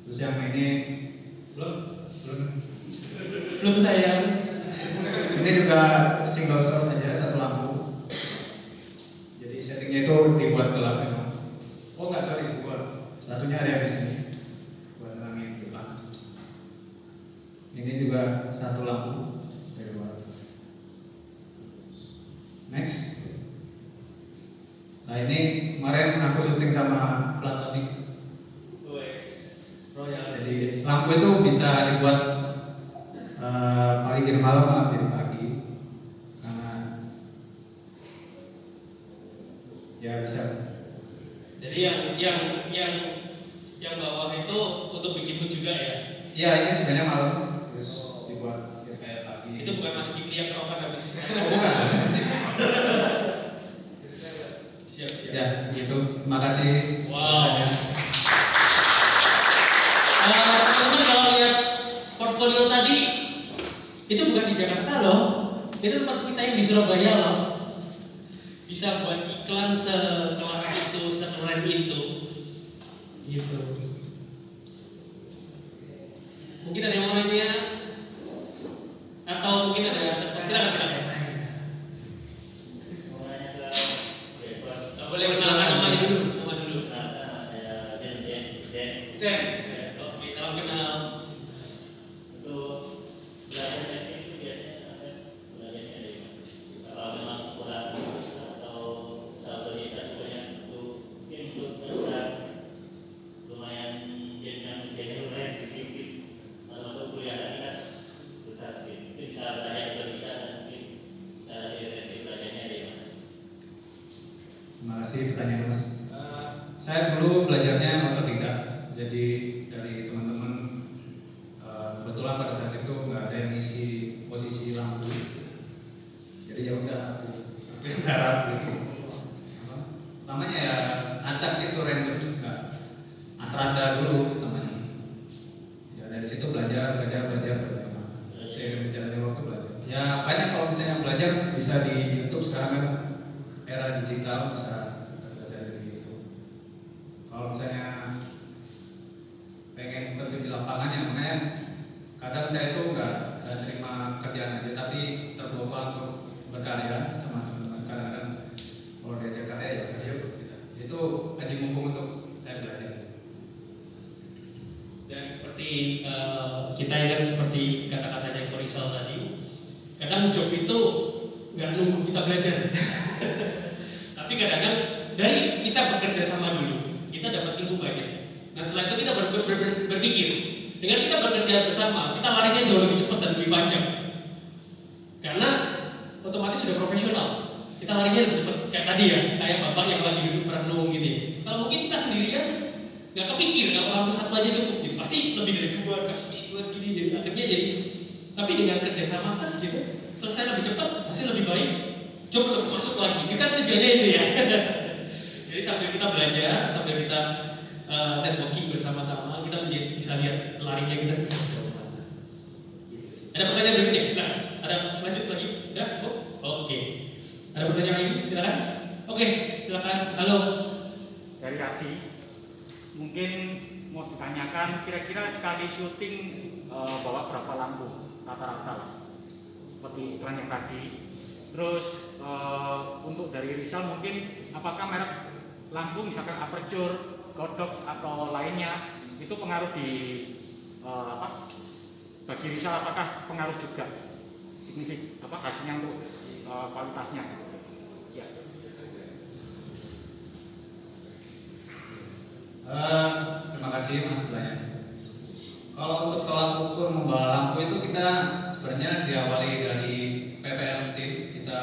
Terus yang ini belum Belum sayang. ini juga single source aja, satu lampu. Jadi settingnya itu dibuat gelap memang. Oh enggak, sorry, buat satunya ada di sini buat nerangin gelap. Ini juga satu lampu dari luar. Next. Nah ini kemarin aku syuting sama Platonic. Royal. Jadi lampu itu bisa dibuat pagi jadi malam, malam jadi pagi. Karena ya bisa. Jadi yang bawah itu untuk bikin mood juga ya. Iya ini sebenarnya malam terus dibuat ya, kayak pagi. Itu bukan Mas Kipli yang kerokan habis. Oh, bukan. Siap. Ya gitu. Terima kasih. Wow. Saya. Studio tadi itu bukan di Jakarta loh, itu tempat kita yang di Surabaya loh. Bisa buat iklan sekelas itu, sekeren itu, gitu. Mungkin ada yang mau nanya, atau mungkin ada yang silakan. Boleh silakan namanya dulu, nama dulu. Saya Zen. Oke, salam kenal. untuk belajar teknik itu biasanya sampai belajarnya dari mana? Kalau memang sekolah atau sahabat banyak untuk mungkin untuk master lumayan dengan senior sedikit masuk kuliah lagi kan susah sedikit. Mungkin bisa tanya ke kita dan mungkin bisa referensi belajarnya dari mana? Terima kasih pertanyaan Mas. Saya dulu belajarnya otodidak, jadi dari teman-teman. Kebetulan pada saat itu nggak ada yang ngisi posisi lampu, jadi ya udah aku yang garap gitu. Namanya ya acak gitu, random juga. Astrada dulu namanya. Ya dari situ belajar. Seiring berjalannya waktu belajar. Ya banyak kalau misalnya belajar bisa di YouTube sekarang kan era digital bisa belajar dari situ. Kalau misalnya pengen terjun di lapangan ya makanya kadang saya itu nggak terima kerjaan aja tapi terbawa untuk berkarya sama teman-teman. Kadang-kadang kalau diajak karya ya ayo gitu. Itu aji mumpung untuk saya belajar. Dan seperti kita ingat seperti kata-katanya Ko Rizal tadi, kadang job itu nggak nunggu kita belajar. Tapi kadang-kadang dari kita bekerja sama dulu, kita dapat ilmu banyak. Nah setelah itu kita berpikir, dengan kita bekerja bersama, kita larinya jauh lebih cepat dan lebih panjang. Karena otomatis sudah profesional, kita larinya lebih cepat. Kayak tadi ya, kayak bapak yang lagi duduk merenung gitu ya. Kalau mungkin kita sendirian nggak kepikir kalau lampu satu aja cukup gitu. Pasti lebih dari dua, kasih dua gini, jadi akhirnya jadi. Tapi dengan kerjasama tes gitu, selesai lebih cepat, hasil lebih baik. Coba untuk masuk lagi, itu kan tujuannya itu ya. Jadi sambil kita belajar, sambil kita networking bersama-sama, kita bisa lihat larinya kita bisa sejauh mana. Ada pertanyaan berikutnya? Silakan. Ada lanjut lagi? Ya, cukup? Oke. Ada pertanyaan lagi? Silakan. Oke, silakan. Halo. Dari Radi, mungkin mau ditanyakan kira-kira sekali syuting bawa berapa lampu rata-rata lah, seperti iklan yang tadi. Terus untuk dari Rizal mungkin apakah merek lampu misalkan Aperture, Godox atau lainnya itu pengaruh di bagi Rizal, apakah pengaruh juga signifikan hasilnya untuk kualitasnya? Ya. Terima kasih Mas bertanya. Kalau untuk tolak ukur membawa lampu itu kita sebenarnya diawali dari PPLT, kita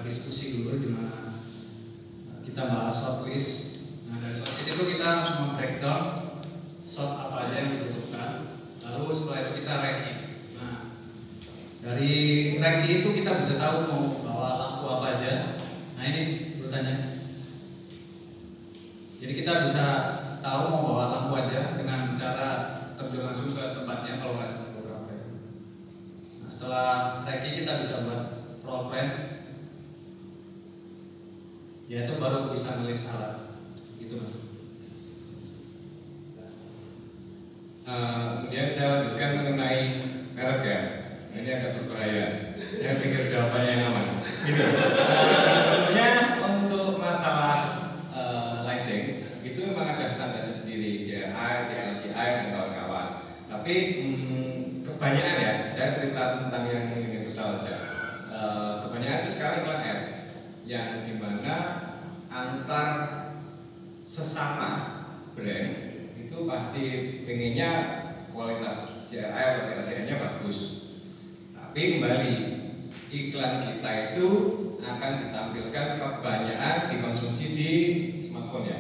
diskusi dulu di mana kita bahas shot list. Nah dari shot list itu kita breakdown shot apa aja yang dibutuhkan. Lalu setelah itu kita ranking. Nah dari ranking itu kita bisa tahu mau bawa lampu apa aja. Nah ini urutannya. Jadi kita bisa tahu mau bawa lampu aja dengan cara terjun langsung ke tempatnya kalau nggak sama beberapa itu. Nah setelah ranking kita bisa buat floor plan, ya itu baru bisa nulis alat, gitu Mas. Kemudian saya lanjutkan mengenai merek ya. Ini agak berbahaya. Saya pikir jawabannya yang aman. Gitu. Sebenarnya untuk masalah lighting itu memang ada standarnya sendiri, CRI, TLCI dan kawan-kawan. Tapi kebanyakan ya, saya cerita tentang yang universal saja. Kebanyakan itu sekarang iklan ads yang dimana antar sesama brand itu pasti pengennya kualitas CRI atau TLCI-nya bagus. Tapi kembali iklan kita itu akan ditampilkan kebanyakan dikonsumsi di smartphone ya.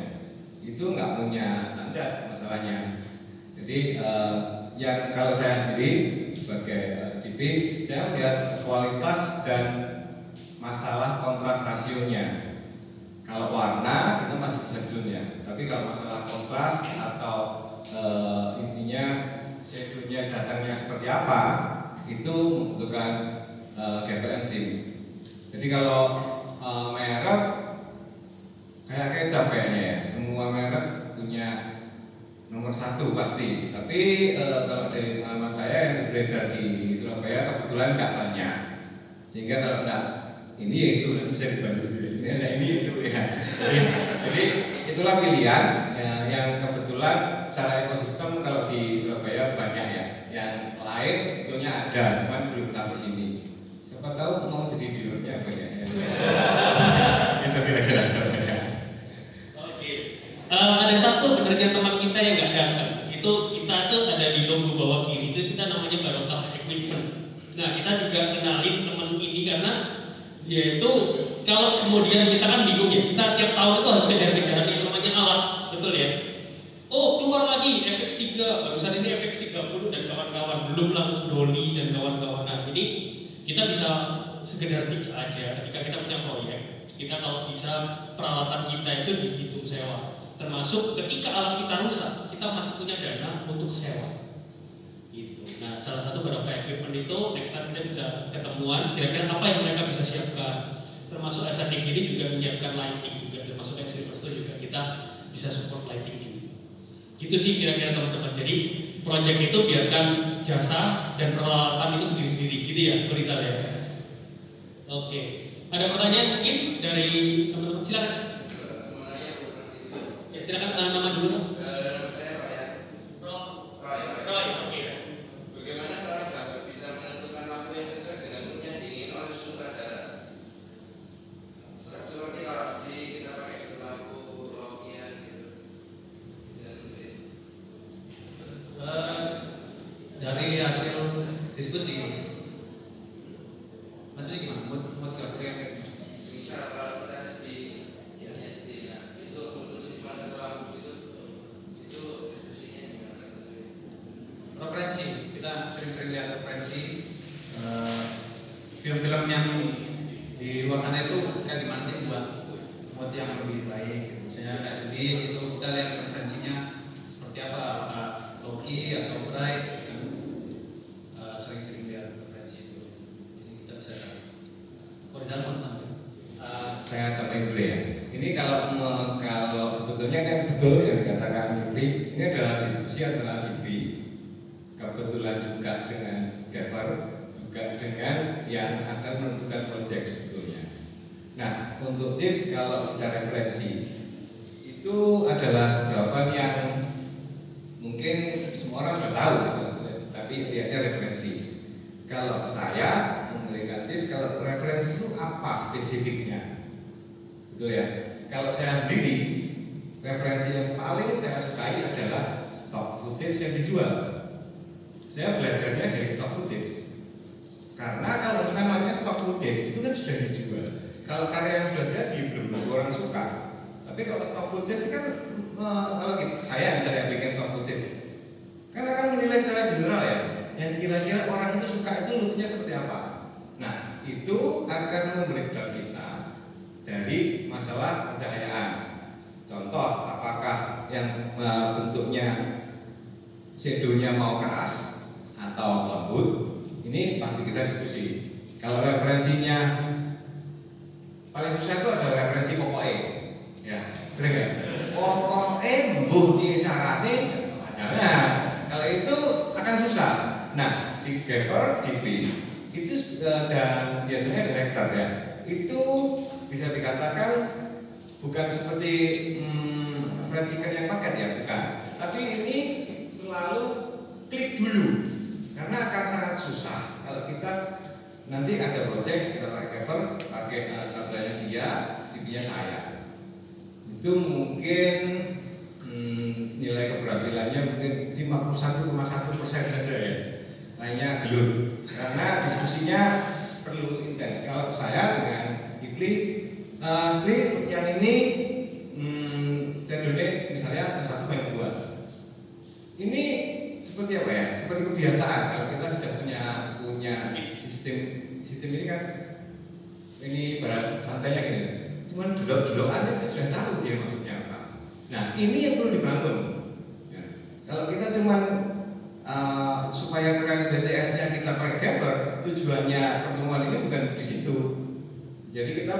Itu nggak punya standar masalahnya. Jadi yang kalau saya sendiri sebagai DP, saya melihat kualitas dan masalah kontras rasionya. Kalau warna kita masih bisa tune ya, tapi kalau masalah kontras atau intinya shadow-nya datangnya seperti apa itu membutuhkan GPM team. Jadi kalau merek kayak kecap kayaknya ya, semua merek punya nomor satu pasti. Tapi kalau dari pengalaman saya yang beredar di Surabaya kebetulan nggak banyak, sehingga kalau nggak ini ya itu nanti bisa dibantu sendiri. Ini itu ya. Jadi itulah pilihan ya, yang kebetulan secara ekosistem kalau di Surabaya banyak ya. Yang lain sebetulnya ada, cuman belum sampai sini. Siapa tahu mau jadi dealernya banyak ya. Itu kira-kira jawabannya. Oke. Ada satu benernya teman kita yang nggak datang. Itu kita tuh ada di logo bawah kiri itu kita namanya Barokah Equipment. Nah kita juga kenalin teman ini karena dia itu kalau kemudian kita kan bingung ya, kita tiap tahun itu harus kejar-kejaran yang namanya alat, betul ya? Oh keluar lagi FX3, barusan ini FX30 dan kawan-kawan, belum lagi Dolly dan kawan-kawan. Nah jadi kita bisa sekedar tips aja ketika kita punya proyek. Kita kalau bisa peralatan kita itu dihitung sewa. Termasuk ketika alat kita rusak, kita masih punya dana untuk sewa. Gitu. Nah, salah satu Barokah Equipment itu next time kita bisa ketemuan. Kira-kira apa yang mereka bisa siapkan. Termasuk SATG ini juga menyiapkan lighting juga. Termasuk Exilverse juga kita bisa support lighting juga. Gitu sih kira-kira teman-teman. Jadi project itu biarkan jasa dan peralatan itu sendiri-sendiri. Gitu ya, Rizal ya. Oke. Ada pertanyaan mungkin dari teman-teman? Silakan. Ya, silakan nama dulu. Roy, oke. Bagaimana seorang dapat bisa menentukan lampu yang sesuai dengan mood yang diingin oleh sutradara? Seperti kalau kita pakai lampu Lokian gitu. Dari hasil diskusi, maksudnya gimana? Mood gambarnya? Misal kalau kita sedih, ya sedih ya. Itu memutuskan mana lampu itu diskusinya gimana? Referensi, kita sering-sering lihat referensi film-film yang di luar sana itu kayak gimana sih buat mood yang lebih baik gitu. Misalnya kayak sedih itu kita lihat referensinya seperti apa, apakah Loki atau Bright kan, sering-sering lihat referensi itu, jadi kita bisa tahu. Horizon Saya tambahin dulu ya. Ini kalau sebetulnya kan betul yang dikatakan Yuri, ini adalah diskusi antara DIPI, kebetulan juga dengan Gaffer, juga dengan yang akan menentukan proyek sebetulnya. Nah, untuk tips kalau kita referensi itu adalah jawaban yang mungkin semua orang sudah tahu gitu, tapi lihatnya referensi. Kalau saya memberikan tips, kalau referensi itu apa spesifiknya? Betul ya. Kalau saya sendiri, referensi yang paling saya sukai adalah stock footage yang dijual. Saya belajarnya dari stock footage. Karena kalau namanya stock footage itu kan sudah dijual. Kalau karya yang sudah jadi belum tentu orang suka. Tapi kalau stock footage kan kalau saya misalnya bikin stock footage, kan akan menilai secara general ya. Yang kira-kira orang itu suka itu looks-nya seperti apa. Nah, itu akan membreakdown kita dari masalah pencahayaan. Contoh, apakah yang bentuknya shadow-nya mau keras atau lembut? Ini pasti kita diskusi. Kalau referensinya paling susah itu adalah referensi pokoknya. Ya, sering ya? Pokoknya mbuh iki carane, jangan. Kalau itu akan susah. Nah, di Gaffer, DP itu dan biasanya director ya, itu bisa dikatakan bukan seperti referensikan yang paket ya, bukan. Tapi ini selalu klik dulu, karena akan sangat susah kalau kita nanti ada project kita pakai Gaffer, pakai sutradaranya dia, DP-nya saya. Itu mungkin nilai keberhasilannya mungkin 51,1% saja ya. Lainnya gelur, karena diskusinya perlu intens. Kalau saya dengan Ibli yang ini jadulnya misalnya 1/2. Ini seperti apa ya? Seperti kebiasaan. Kalau kita sudah punya sistem ini kan, ini barat santainya gini. Cuman duduk-dudukan saya sudah tahu dia maksudnya apa. Nah, ini yang perlu dibangun. Ya. Kalau kita cuman supaya kalian kita pakai Gapper, tujuannya pertemuan ini bukan di situ. Jadi kita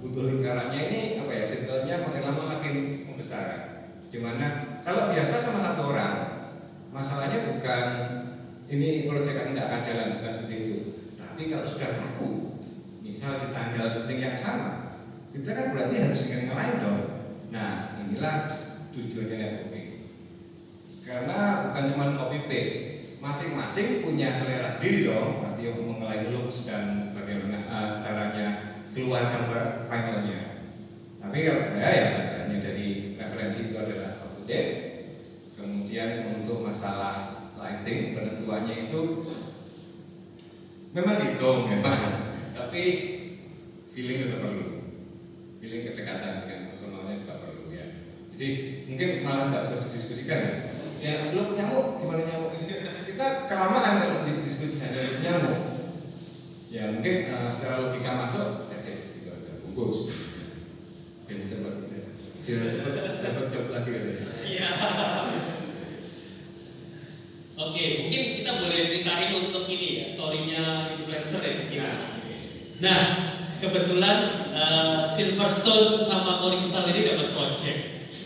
butuh lingkarannya ini apa ya, circle-nya makin lama makin membesar. Dimana kalau biasa sama satu orang, masalahnya bukan ini proyek nggak akan jalan, bukan seperti itu. Tapi kalau sudah laku, misal di tanggal syuting yang sama, kita kan berarti harus dengan yang lain dong. Nah, inilah tujuannya networking. Karena bukan cuma copy paste, masing-masing punya selera sendiri dong, pasti mengenai looks dan bagaimana caranya keluar gambar finalnya. Tapi kalau saya ya bacanya dari referensi itu adalah footage. Kemudian untuk masalah lighting, penentuannya itu memang dihitung memang, tapi feeling tetap perlu. Feeling kedekatan dengan personalnya juga perlu ya. Jadi mungkin malah nggak bisa didiskusikan ya. Ya belum nyamuk, gimana nyamuk? Kita kelamaan kalau didiskusikan dari nyamuk. Ya mungkin secara logika masuk, gitu aja, bungkus. Biar cepat, biar cepat dapat job lagi katanya. Siap. Oke, mungkin kita boleh ceritain untuk ini ya, story-nya influencer ya mungkin. Nah, kebetulan Silverstone sama Koristal ini dapat project.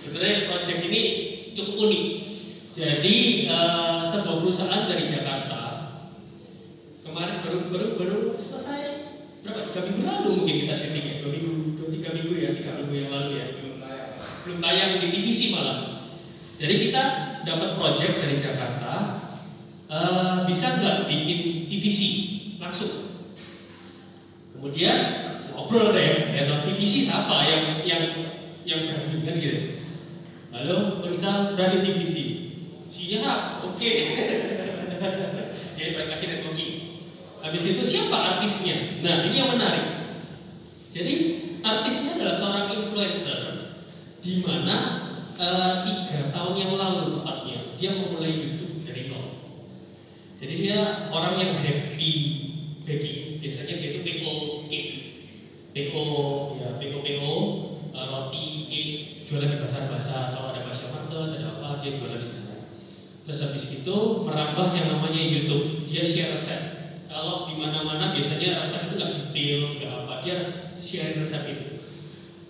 Sebenarnya project ini cukup unik. Jadi sebuah perusahaan dari Jakarta kemarin baru selesai berapa? 3 minggu lalu mungkin kita syuting ya, 2 minggu, 3 minggu ya, 3 minggu yang lalu ya. Belum tayang di TVC malah. Jadi kita dapat project dari Jakarta, bisa nggak bikin TVC langsung? Kemudian ngobrol deh, ya TVC siapa yang berani kan gitu. Lalu bisa berani TVC, siap, oke. Jadi balik lagi networking. Habis itu siapa artisnya? Nah ini yang menarik. Jadi artisnya adalah seorang influencer, di mana 3 tahun yang lalu tepatnya dia memulai YouTube dari nol. Jadi dia orang yang heavy baking, biasanya dia itu PO cake, PO ya PO roti cake, jualan di pasar-pasar atau ada Masya Market, ada apa dia jualan di sana. Terus habis itu merambah yang namanya YouTube, dia share resep. Kalau di mana-mana biasanya resep itu nggak detail, nggak apa, dia share resep itu.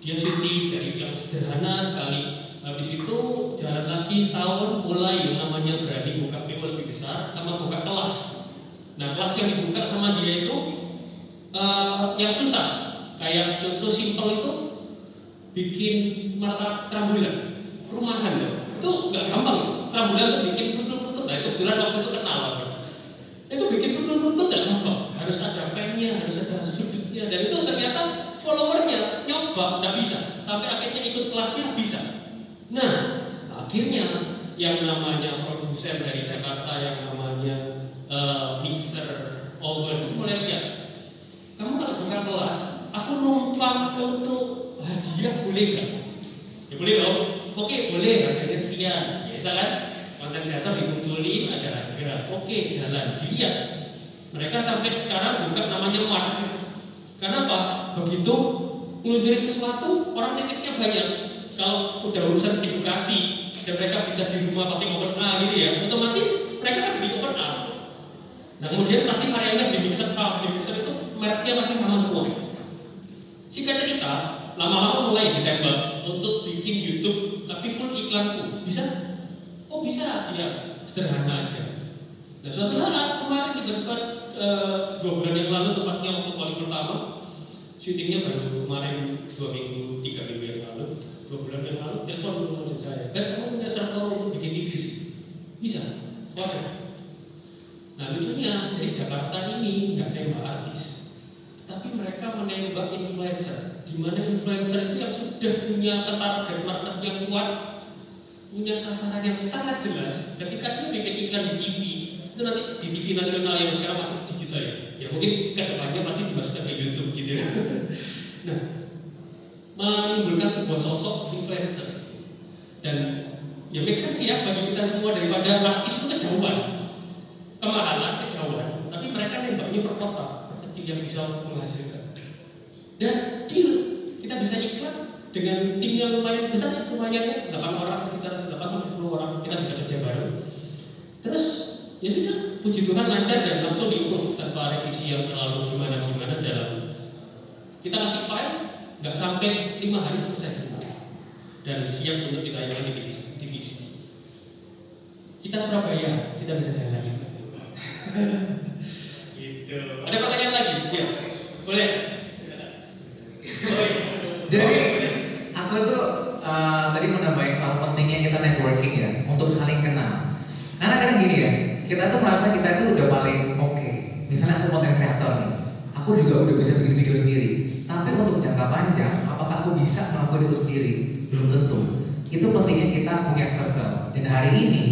Dia syuting dari yang sederhana sekali. Habis itu jalan lagi setahun mulai yang namanya berani buka PO lebih besar sama buka kelas. Nah kelas yang dibuka sama dia itu yang susah. Kayak contoh simpel itu bikin martabak kerambulan, rumahan ya. Itu nggak gampang. Kerambulan itu bikin putul-putul. Nah itu kebetulan waktu itu kenal aku. Itu bikin putul-putul nggak gampang. Harus ada pennya, harus ada sudutnya. Dan itu ternyata followernya nyoba nggak bisa. Sampai akhirnya ikut kelasnya bisa. Nah, akhirnya yang namanya produsen dari Jakarta, yang namanya mixer, oven itu mulai lihat. Kamu kalau buka kelas, aku numpang untuk hadiah boleh nggak? Ya boleh dong. Oke boleh, harganya sekian. Biasa kan? Konten kreator dimunculin ada harga. Oke jalan, dilihat. Mereka sampai sekarang buka namanya Mart. Karena apa? Begitu ngeluncurin sesuatu, orang titiknya banyak. Kalau udah urusan edukasi dan mereka bisa di rumah pakai oven A gitu ya, otomatis mereka kan beli oven A. Nah kemudian pasti variannya di mixer A, di mixer itu mereknya masih sama semua. Singkat cerita, lama-lama mulai ditembak untuk bikin YouTube tapi full iklanku. Bisa? Oh bisa, ya sederhana aja. Nah suatu saat kemarin tiba-tiba 2 bulan yang lalu tepatnya untuk kali pertama, syutingnya baru kemarin 2 minggu, 3 minggu yang lalu, 2 bulan yang lalu, telepon menurut saya, dan kamu punya circle untuk bikin TV sih? Bisa? Oke. Nah lucunya, jadi Jakarta ini nggak nembak artis, tapi mereka menembak influencer, di mana influencer itu yang sudah punya target market yang kuat, punya sasaran yang sangat jelas. Ketika dia bikin iklan di TV, itu nanti di TV nasional yang sekarang masih digital ya, ya mungkin kedepannya pasti dimasukkan ke YouTube gitu ya. Nah, menimbulkan sebuah sosok influencer, dan ya make sense ya bagi kita semua, daripada artis itu kejauhan, kemahalan, kejauhan, tapi mereka nembaknya per kota, per kecil yang bisa menghasilkan. Dan deal, kita bisa iklan dengan tim yang lumayan besar, lumayan ya, 8 orang, sekitar 8-10 orang, kita bisa kerja bareng. Terus Ya sudah, puji Tuhan lancar dan langsung di-approve tanpa revisi yang terlalu gimana-gimana dalam. Kita kasih file, nggak sampai 5 hari selesai dan siap untuk ditayangkan di divisi. Kita Surabaya, kita bisa jalan. Gitu. Ada pertanyaan lagi? Ya, boleh. Jadi aku tuh tadi menambahin soal pentingnya kita networking ya, untuk saling kenal. Karena kadang gini ya, kita tuh merasa kita tuh udah paling oke. Misalnya aku konten kreator nih, aku juga udah bisa bikin video sendiri. Tapi untuk jangka panjang, apakah aku bisa melakukan itu sendiri? Belum tentu. Itu pentingnya kita punya circle. Dan hari ini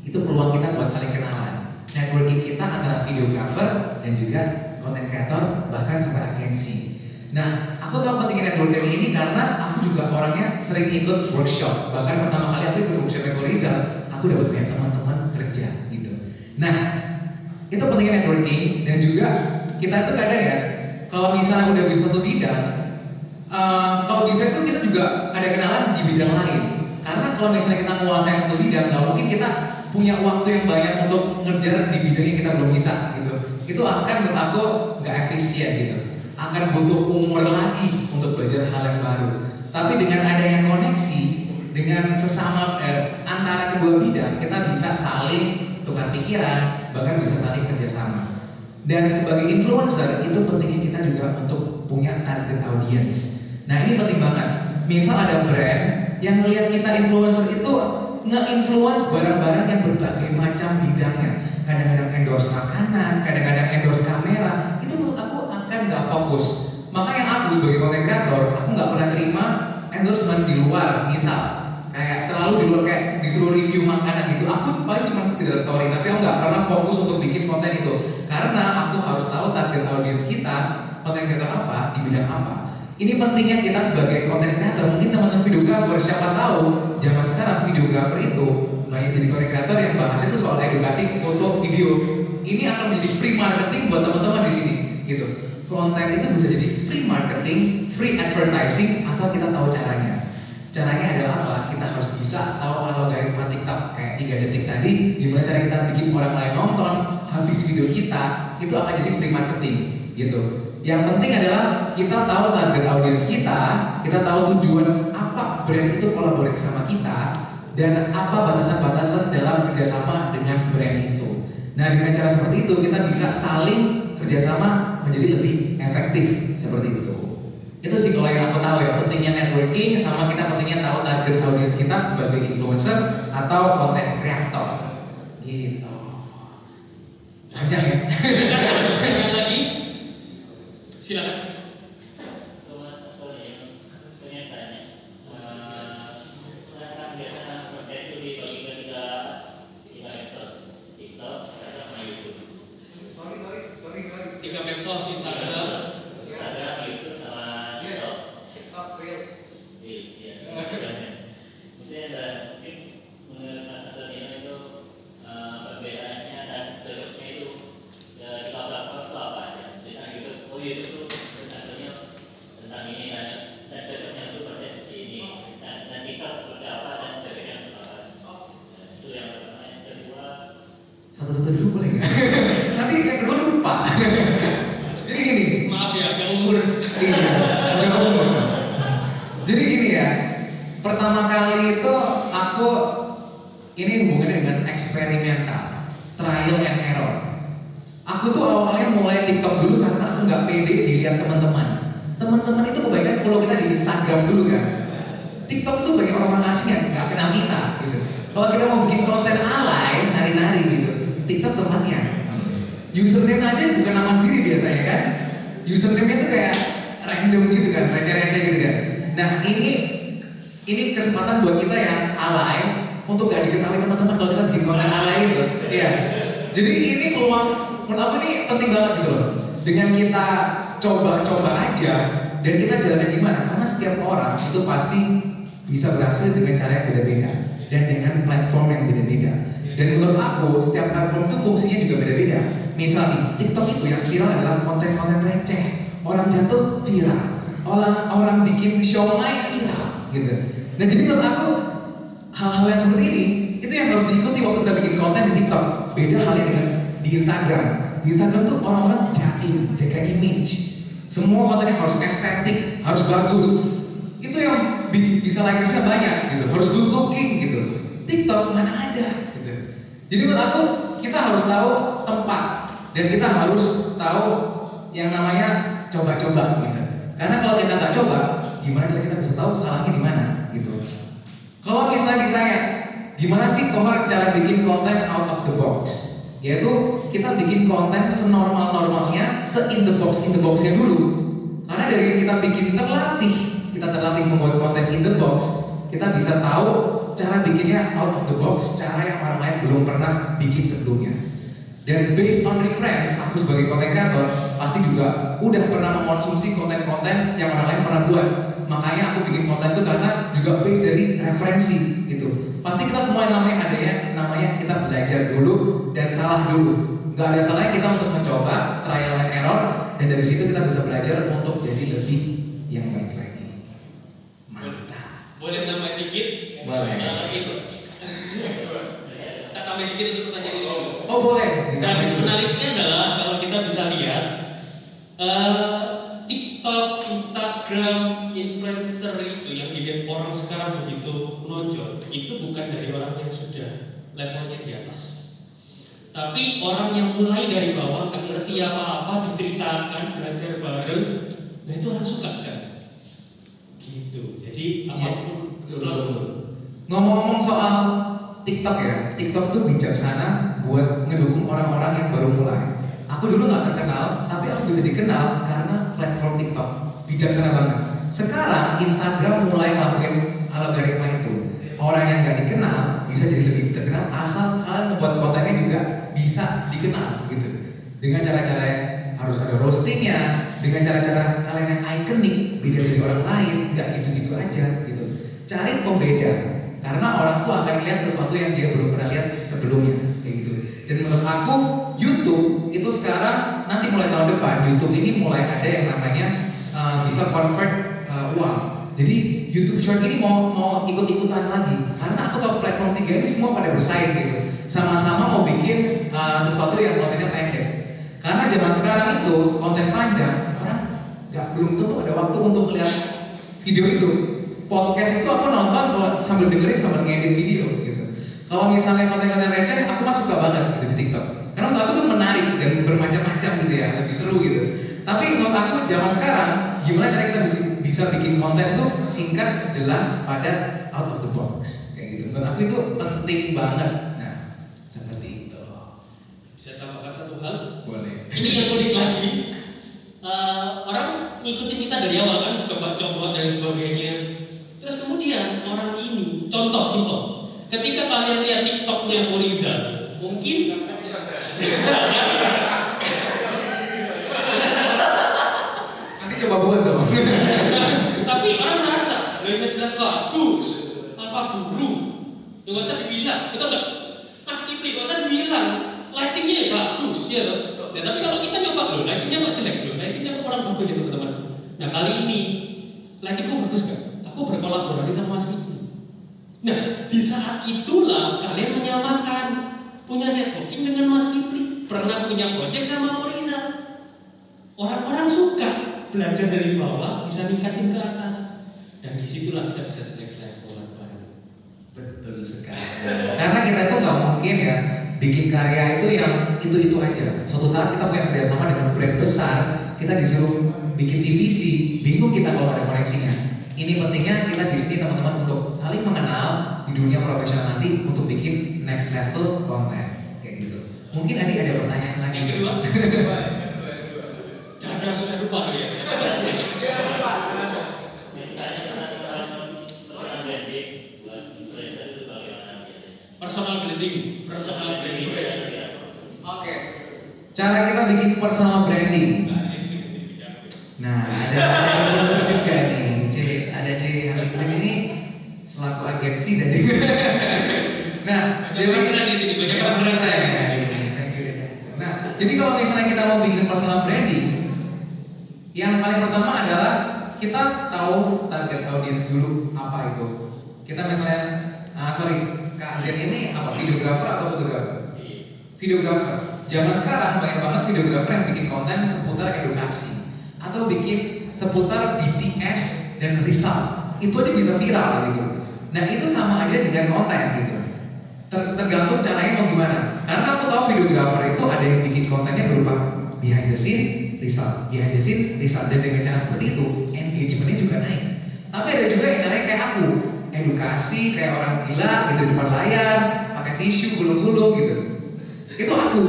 itu peluang kita buat saling kenalan. Networking kita antara videographer dan juga content creator, bahkan sampai agensi. Nah, aku tahu pentingnya networking ini karena aku juga orangnya sering ikut workshop. Bahkan pertama kali aku ikut workshop Eko Rizal, aku dapat banyak teman-teman kerja gitu. Nah, itu pentingnya networking. Dan juga kita tuh kadang ya, kalau misalnya udah bisa satu bidang, kalau bisa itu kita juga ada kenalan di bidang lain. Karena kalau misalnya kita menguasai satu bidang, nggak mungkin kita punya waktu yang banyak untuk ngejar di bidang yang kita belum bisa gitu. Itu akan menurut aku nggak efisien gitu. Akan butuh umur lagi untuk belajar hal yang baru. Tapi dengan adanya koneksi dengan sesama antara kedua bidang, kita bisa saling tukar pikiran, bahkan bisa saling kerjasama. Dan sebagai influencer itu pentingnya kita juga untuk punya target audience. Nah ini penting banget. Misal ada brand yang melihat kita influencer itu nge-influence barang-barang yang berbagai macam bidangnya. Kadang-kadang endorse makanan, kadang-kadang endorse kamera. Itu menurut aku akan nggak fokus. Makanya aku sebagai content creator, aku nggak pernah terima endorsement di luar. Misal kayak terlalu di luar, kayak disuruh review makanan gitu. Aku paling cuma sekedar story, tapi aku nggak pernah fokus untuk bikin konten itu. Karena aku harus tahu target audience kita, content creator apa, di bidang apa. Ini pentingnya kita sebagai content creator. Mungkin teman-teman videographer, siapa tahu zaman sekarang videographer itu banyak jadi content creator yang bahas itu soal edukasi foto video. Ini akan menjadi free marketing buat teman-teman di sini gitu. Konten itu bisa jadi free marketing, free advertising asal kita tahu caranya. Caranya adalah apa? Kita harus bisa tahu algoritma TikTok kayak 3 detik tadi, gimana cara kita bikin orang lain nonton habis video kita, itu akan jadi free marketing gitu. Yang penting adalah kita tahu target audience kita tahu tujuan apa brand itu kolaborasi sama kita, dan apa batasan-batasan dalam kerjasama dengan brand itu. Nah dengan cara seperti itu kita bisa saling kerjasama menjadi lebih efektif seperti itu. Itu sih kalau yang aku tahu ya, pentingnya networking sama kita pentingnya tahu target audience kita sebagai influencer atau content creator. Gitu. Panjang ya. Pertanyaan lagi? Silakan. Thomas pernyataannya, saya kan biasa konten itu dibagi ke tiga medsos, TikTok, Instagram, sama YouTube. Sorry. 3 medsos, Instagram, YouTube, sama TikTok. TikTok Reels. Reels, ya. Misalnya ada mungkin menurut Mas Antonio itu perbedaannya dan bentuknya itu di platform itu apa aja? Misalnya YouTube, YouTube itu Antonio tentang ini dan bentuknya itu persis seperti ini. Dan TikTok seperti apa dan bentuknya apa? Itu yang pertama. Yang kedua, Satu-satu dulu boleh nggak? Nanti yang kedua lupa. Jadi gini. maaf ya, agak umur. Iya, udah umur. Jadi gini ya, pertama kali itu aku ini hubungannya dengan eksperimental, trial and error. Aku tuh awalnya mulai TikTok dulu karena aku nggak pede dilihat teman-teman. Teman-teman itu kebanyakan follow kita di Instagram dulu kan. TikTok itu banyak orang asing yang nggak kenal kita gitu. Kalau kita mau bikin konten alay, nari-nari gitu, TikTok tempatnya. Username aja bukan nama sendiri biasanya kan. Username-nya tuh kayak random gitu kan, receh-receh gitu kan. Nah ini kesempatan buat kita yang alay untuk gak diketahui teman-teman kalau kita bikin konten alay gitu. Iya. Jadi ini peluang, menurut aku ini penting banget gitu loh. Dengan kita coba-coba aja dan kita jalannya gimana? Karena setiap orang itu pasti bisa berhasil dengan cara yang beda-beda dan dengan platform yang beda-beda. Dan menurut aku setiap platform itu fungsinya juga beda-beda. Misalnya TikTok itu yang viral adalah konten-konten receh, orang jatuh viral, orang bikin showmai viral, gitu. Nah jadi menurut aku hal-hal yang seperti ini itu yang harus diikuti waktu kita bikin konten di TikTok. beda halnya dengan di Instagram. Di Instagram tuh orang-orang jaga image. Semua kontennya harus estetik, harus bagus. Itu yang bisa likersnya banyak gitu, harus good looking gitu. TikTok mana ada gitu. Jadi menurut aku kita harus tahu tempat dan kita harus tahu yang namanya coba-coba gitu. Karena kalau kita nggak coba, gimana cara kita bisa tahu salahnya di mana gitu. Kalau misalnya ditanya, gimana sih Kohar cara bikin konten out of the box? Yaitu kita bikin konten senormal-normalnya, se-in the box-nya dulu. Karena dari kita bikin kita terlatih membuat konten in the box, kita bisa tahu cara bikinnya out of the box, cara yang orang lain belum pernah bikin sebelumnya. Dan based on reference, aku sebagai content creator pasti juga udah pernah mengkonsumsi konten-konten yang orang lain pernah buat. Makanya aku bikin konten itu karena juga based dari referensi gitu. Pasti kita semua namanya kita belajar dulu dan salah dulu. Gak ada salahnya kita untuk mencoba trial and error, dan dari situ kita bisa belajar untuk jadi lebih yang baik lagi. Mantap. Boleh nambah dikit? Boleh. Itu. Kita tambah dikit untuk pertanyaan ini. Oh boleh. Dan menariknya adalah kalau kita bisa lihat TikTok, Instagram, influencer itu yang dilihat orang sekarang begitu menonjol, itu bukan dari orang yang sudah levelnya di atas, tapi orang yang mulai dari bawah, nggak ngerti apa-apa, diceritakan, belajar bareng, nah itu orang suka sekali. Gitu. Jadi apapun. Betul. Ngomong-ngomong soal TikTok ya, TikTok itu bijaksana buat ngedukung orang-orang yang baru mulai. Aku dulu nggak terkenal, tapi aku bisa dikenal karena platform TikTok. Bijaksana banget. Sekarang Instagram mulai ngelakuin algoritma itu. Orang yang nggak dikenal bisa jadi lebih terkenal asal kalian membuat kontennya juga bisa dikenal gitu. Dengan cara-cara yang harus ada roastingnya, dengan cara-cara kalian yang ikonik, beda dari orang lain, nggak gitu-gitu aja gitu. Cari pembeda, karena orang tuh akan lihat sesuatu yang dia belum pernah lihat sebelumnya, kayak gitu. Dan menurut aku YouTube itu sekarang nanti mulai tahun depan YouTube ini mulai ada yang namanya bisa convert uang. Jadi YouTube Short ini mau ikut-ikutan lagi, karena aku tahu platform 3 ini semua pada bersaing gitu, sama-sama mau bikin sesuatu yang kontennya pendek. Karena zaman sekarang itu konten panjang, orang belum tentu ada waktu untuk melihat video itu. Podcast itu aku nonton kalau sambil dengerin sambil ngedit video gitu. Kalau misalnya konten-konten receh, aku mah suka banget gitu di TikTok. Karena menurut aku tuh menarik dan bermacam-macam gitu ya, lebih seru gitu. Tapi menurut aku zaman sekarang, gimana cara kita bisa bikin konten tuh singkat, jelas, padat, out of the box kayak gitu. Menurut aku itu penting banget. Nah, seperti itu. Bisa tambahkan satu hal? Boleh. Ini yang unik lagi. Orang ngikutin kita dari awal kan, coba-coba dan sebagainya. Terus kemudian orang ini, contoh simpel. Ketika kalian lihat TikToknya Foriza, mungkin Nanti coba buat dong. tapi orang merasa gayanya jelas bagus, Alfa Guru, nggak usah dibilang, betul nggak? Mas Kipli nggak usah dibilang, lightingnya ya bagus ya loh. Nah, tapi kalau kita nyoba loh, lightingnya nggak jelek loh, lightingnya kurang bagus ya teman-teman. Nah kali ini lightingku bagus nggak? Aku berkolaborasi sama Mas Kipli. Nah di saat itulah kalian menyamakan, punya networking dengan Mas Kipli, pernah punya project sama Foriza. Orang-orang suka belajar dari bawah, bisa ningkatin ke atas, dan disitulah kita bisa next level bareng. Betul sekali. Karena kita itu nggak mungkin ya bikin karya itu yang itu aja. Suatu saat kita punya kerjasama dengan brand besar, kita disuruh bikin TVC, bingung kita kalau ada koneksinya. Ini pentingnya kita di sini teman-teman untuk saling mengenal di dunia profesional nanti untuk bikin next level konten kayak gitu. Mungkin Adi ada pertanyaan lagi. Yang kedua, jangan sudah lupa ya. Mintanya personal branding buat influencer itu bagaimana biasanya? Personal branding. Oke. Cara kita bikin personal branding. Nah, ada yang juga nih. Ada C Halim ini selaku agensi dari. Nah, Jadi keren di sini banyak orang keren. Nah, jadi kalau misalnya kita mau bikin personal branding, yang paling pertama adalah kita tahu target audience dulu apa itu. Kita misalnya, Kak Azen ini apa, videografer atau fotografer? videographer. Zaman sekarang banyak banget videographer yang bikin konten seputar edukasi atau bikin seputar BTS dan Rizal. Itu aja bisa viral gitu. Nah itu sama aja dengan konten gitu. Tergantung caranya mau gimana. Karena aku tahu videographer itu ada yang bikin kontennya berupa behind the scene, Rizal, behind the scene, Rizal, dan dengan cara seperti itu engagementnya juga naik. Tapi ada juga yang caranya kayak aku, edukasi kayak orang gila gitu di depan layar, pakai tisu gulung-gulung gitu. Itu aku,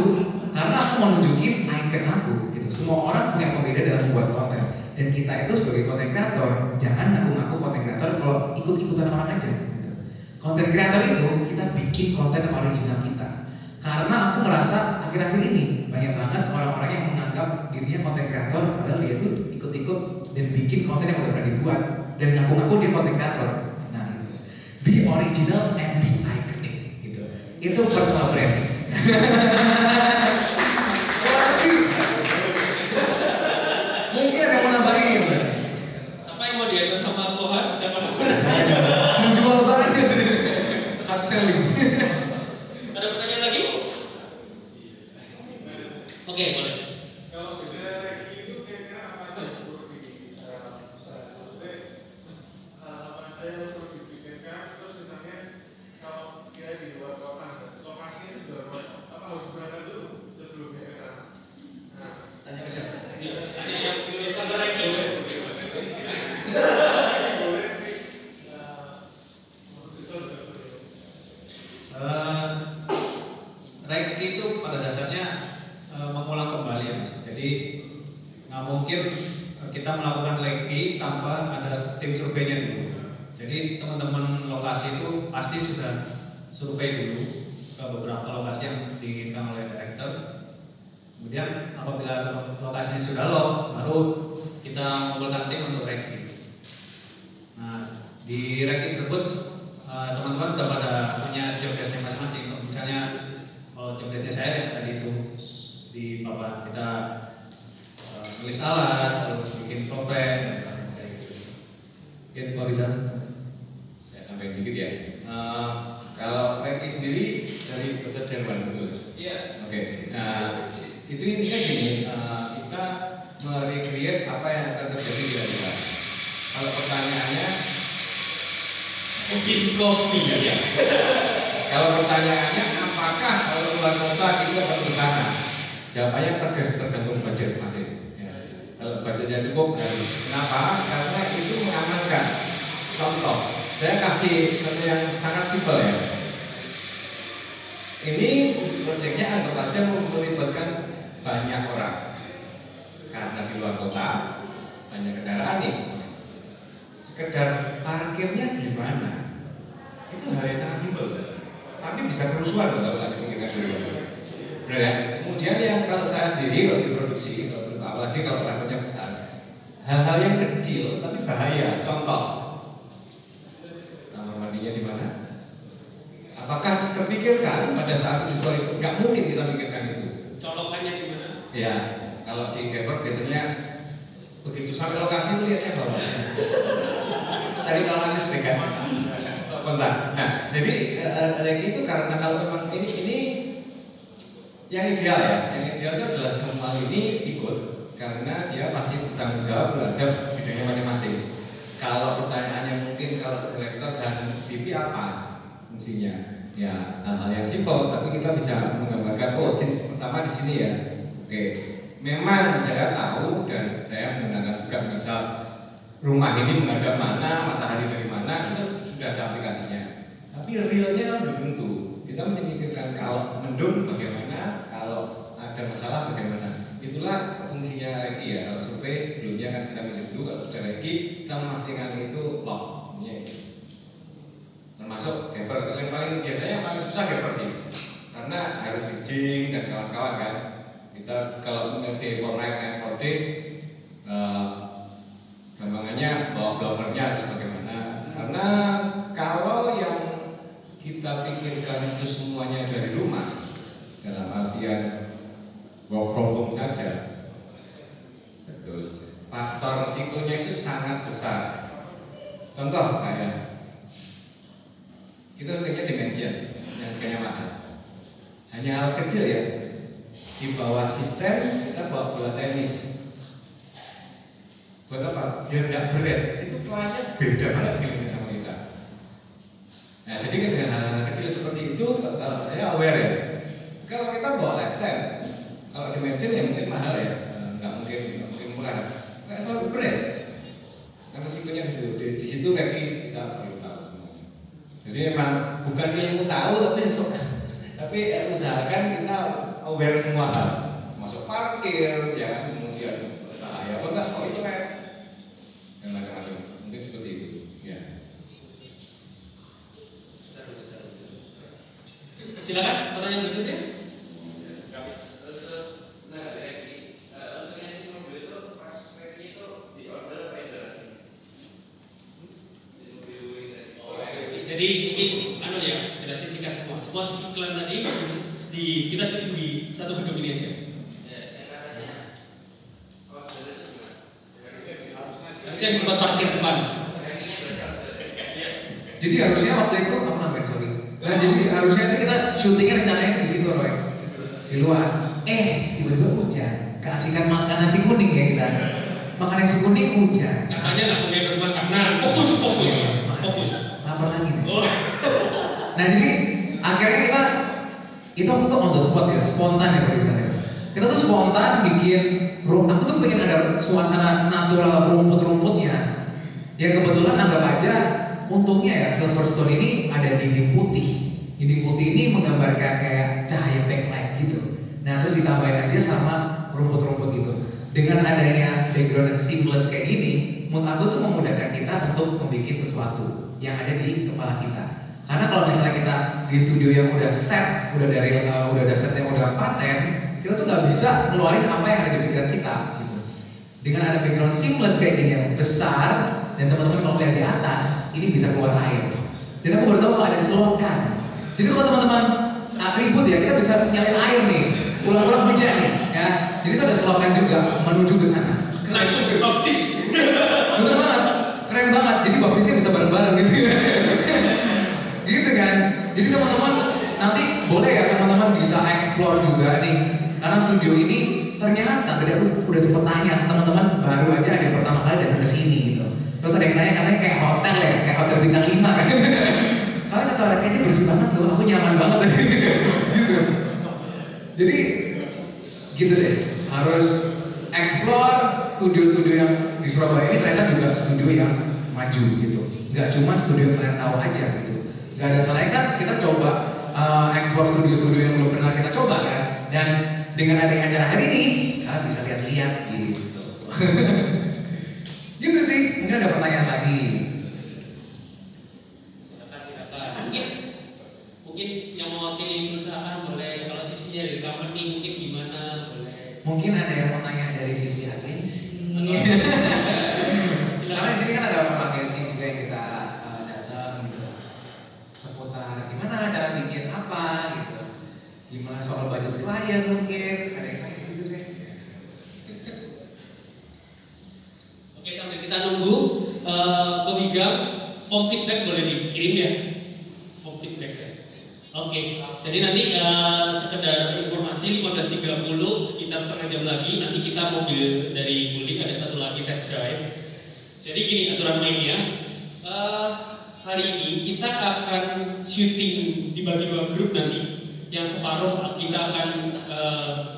karena aku mau nunjukin icon aku gitu. Semua orang punya pembeda dalam membuat konten. Dan kita itu sebagai konten kreator, jangan ngaku-ngaku konten kreator kalau ikut-ikutan orang aja gitu. Konten kreator itu kita bikin konten original kita. Karena aku merasa akhir-akhir ini banyak banget orang-orang yang menganggap dirinya konten kreator padahal dia tuh ikut-ikut dan bikin konten yang udah pernah dibuat dan ngaku-ngaku dia konten kreator. Nah, gitu. Be original and be iconic gitu. Itu personal branding. Mungkin ada yang mau nambahin gitu. Siapa yang mau diatur sama Tuhan? Siapa yang mau Menjual banget. Hard selling. Ada pertanyaan lagi? Oke, boleh. Kalau bicara ranking itu kira-kira apa aja yang perlu maksudnya apa aja yang perlu dipikirkan, terus misalnya kalau kira di luar kota, lokasinya di luar kota, apa harus berangkat dulu sebelumnya ke sana? Nah, Tanya ke siapa? Tanya yang tulisan ranking. boleh nih, maksudnya sudah boleh. Ranking itu pada dasarnya mengulang kembali ya mas. Jadi nggak mungkin kita melakukan ranking tanpa ada tim surveinya dulu. Jadi teman-teman lokasi itu pasti sudah survei dulu ke beberapa lokasi yang diinginkan oleh director. Kemudian apabila lokasinya sudah lock, baru kita mengumpulkan tim untuk ranking. Nah di ranking tersebut teman-teman sudah pada punya job desk masing-masing. Misalnya kalau job desknya saya yang tadi itu di papan kita nulis alat, terus bikin program dan lain-lain kayak gitu. Mungkin kalau bisa Saya tambahin dikit ya. Kalau ranking sendiri dari bahasa Jerman betul? Iya. Oke. Nah itu intinya gini, kita merecreate apa yang akan terjadi di luar. Kalau pertanyaannya Mungkin kopi. ya. Kalau pertanyaannya apakah kalau luar kota itu akan ke sana? Jawabannya tegas tergantung budget masing. Ya. Kalau budgetnya cukup harus. Kenapa? Karena itu mengamankan. Contoh, saya kasih contoh yang sangat simpel ya. Ini proyeknya anggap aja melibatkan banyak orang. Karena di luar kota banyak kendaraan nih. Sekedar parkirnya di mana? Itu hal yang sangat simpel. Tapi bisa kerusuhan kalau lagi pikirkan dulu. Benar ya? Kemudian yang kalau saya sendiri kalau diproduksi, apalagi kalau levelnya besar, hal-hal yang kecil tapi bahaya. Contoh, kamar mandinya di mana? Apakah terpikirkan pada saat itu story? Nggak mungkin kita pikirkan itu. Colokannya di mana? Ya, kalau di Kevor biasanya begitu sampai lokasi itu lihatnya bawah. Cari talan listrik kan? Kontak. Nah, jadi ranking itu karena kalau memang ini yang ideal ya. Yang ideal itu adalah semua ini ikut karena dia pasti bertanggung jawab terhadap bidangnya masing-masing. Kalau pertanyaannya mungkin kalau direktur dan VP apa fungsinya? Ya hal-hal yang simpel, tapi kita bisa menggambarkan pertama di sini ya. Oke, memang saya tahu dan saya menggunakan juga misal rumah ini menghadap mana, matahari dari mana, itu sudah ada aplikasinya. Tapi realnya belum tentu. Kita mesti mikirkan kalau mendung bagaimana, kalau ada masalah bagaimana. Itulah fungsinya Regi ya. Kalau survei sebelumnya kan kita milih dulu, kalau sudah Regi kita memastikan itu lock. Termasuk Gapper, yang paling biasanya yang paling susah Gapper sih, karena harus bridging dan kawan-kawan kan. Kita kalau day for night for day, gampangannya bawa blowernya harus bagaimana. Karena kalau yang kita pikirkan itu semuanya dari rumah, dalam artian work from home saja, betul. Faktor risikonya itu sangat besar. Contoh kayak kita seringnya dimension yang harganya mahal. Hanya hal kecil ya. Di bawah asisten kita bawa bola tenis. Buat apa? Biar nggak berat. Itu kliennya beda banget feelingnya sama kita. Nah, jadi dengan hal-hal kecil seperti itu, kalau saya aware ya. Kalau kita bawa asisten, kalau di Imagine ya mungkin mahal ya, nggak mungkin murah. Nggak selalu berat. Karena resikonya di situ. Di situ lagi kita perlu tahu semuanya. Jadi memang bukan ilmu tahu tapi sesuatu. Tapi usahakan kita aware semua hal, masuk parkir, ya kemudian bahaya apa enggak, oh itu kayak dan macam-macam. Mungkin seperti itu. Ya. Silakan pertanyaan berikutnya. Nah, Reki, untuk yang isi mobil itu pas Reki itu di order vendor. Di mobil ini. Jadi mungkin ya jelasin singkat semua. Semua iklan tadi kita syuting di satu gedung ini aja. Ya, yang katanya order itu gimana? Harusnya di tempat parkir depan. Rekinya berarti order. Jadi harusnya waktu itu apa namanya, sorry. Nah, jadi harusnya itu kita syutingnya rencananya di situ, Roy. Di luar. Tiba-tiba hujan. Keasikan makan nasi kuning ya kita. Makan nasi kuning hujan. Katanya nggak punya terus makan. Nah, fokus. Lapar lagi. Oh. Nah, jadi akhirnya kita itu waktu itu on the spot ya, spontan ya pemirsa. Kita tuh spontan bikin aku tuh pengen ada suasana natural rumput-rumputnya. Ya kebetulan anggap aja untungnya ya Silverstone ini ada dinding putih. Dinding putih ini menggambarkan kayak cahaya backlight gitu. Nah, terus ditambahin aja sama rumput-rumput itu. Dengan adanya background yang seamless kayak gini, menurut aku tuh memudahkan kita untuk membuat sesuatu yang ada di kepala kita. Karena kalau misalnya kita di studio yang udah set, udah ada set yang udah paten, kita tuh nggak bisa ngeluarin apa yang ada di pikiran kita. Gitu. Dengan ada background seamless kayak gini yang besar, dan teman-teman kalau lihat di atas, ini bisa keluar air. Dan aku baru tahu kalau ada selokan. Jadi kalau teman-teman ribut ya, kita bisa nyalin air nih, ulang-ulang hujan nih, ya. Jadi itu ada selokan juga menuju ke sana. Langsung ke baptis. Bener banget, keren banget. Jadi baptisnya bisa bareng-bareng gitu. Gitu kan. Jadi teman-teman nanti boleh ya teman-teman bisa explore juga nih. Karena studio ini ternyata tadi aku udah sempet tanya teman-teman baru aja ada yang pertama kali datang ke sini gitu. Terus ada yang nanya katanya kayak hotel ya, kayak hotel bintang 5 kan. Kalian kata orangnya aja bersih banget loh, aku nyaman banget gitu. Jadi gitu deh, harus explore studio-studio yang di Surabaya ini ternyata juga studio yang maju gitu. Gak cuma studio yang kalian tahu aja gitu. Gak ada salahnya kan kita coba explore studio-studio yang belum pernah kita coba kan. Dan dengan adanya acara hari ini, kalian bisa lihat-lihat gitu. Gitu sih, mungkin ada pertanyaan lagi. Silakan. Mungkin yang mewakili perusahaan boleh, kalau sisinya dari company mungkin gimana boleh. Mungkin ada yang mau tanya dari sisi agensi. Karena di sini kan ada agensi juga yang kita datang gitu. Seputar gimana cara bikin apa gitu. Gimana soal budget klien mungkin ada yang kayak gitu deh. Oke, sambil kita nunggu Kohigam, form feedback boleh dikirim ya. Form feedback ya. Oke, jadi nanti sekedar informasi 15.30 sekitar setengah jam lagi nanti kita mobil dari Guling ada satu lagi test drive. Jadi gini aturan mainnya. Hari ini kita akan syuting dibagi dua grup nanti. Yang separuh kita akan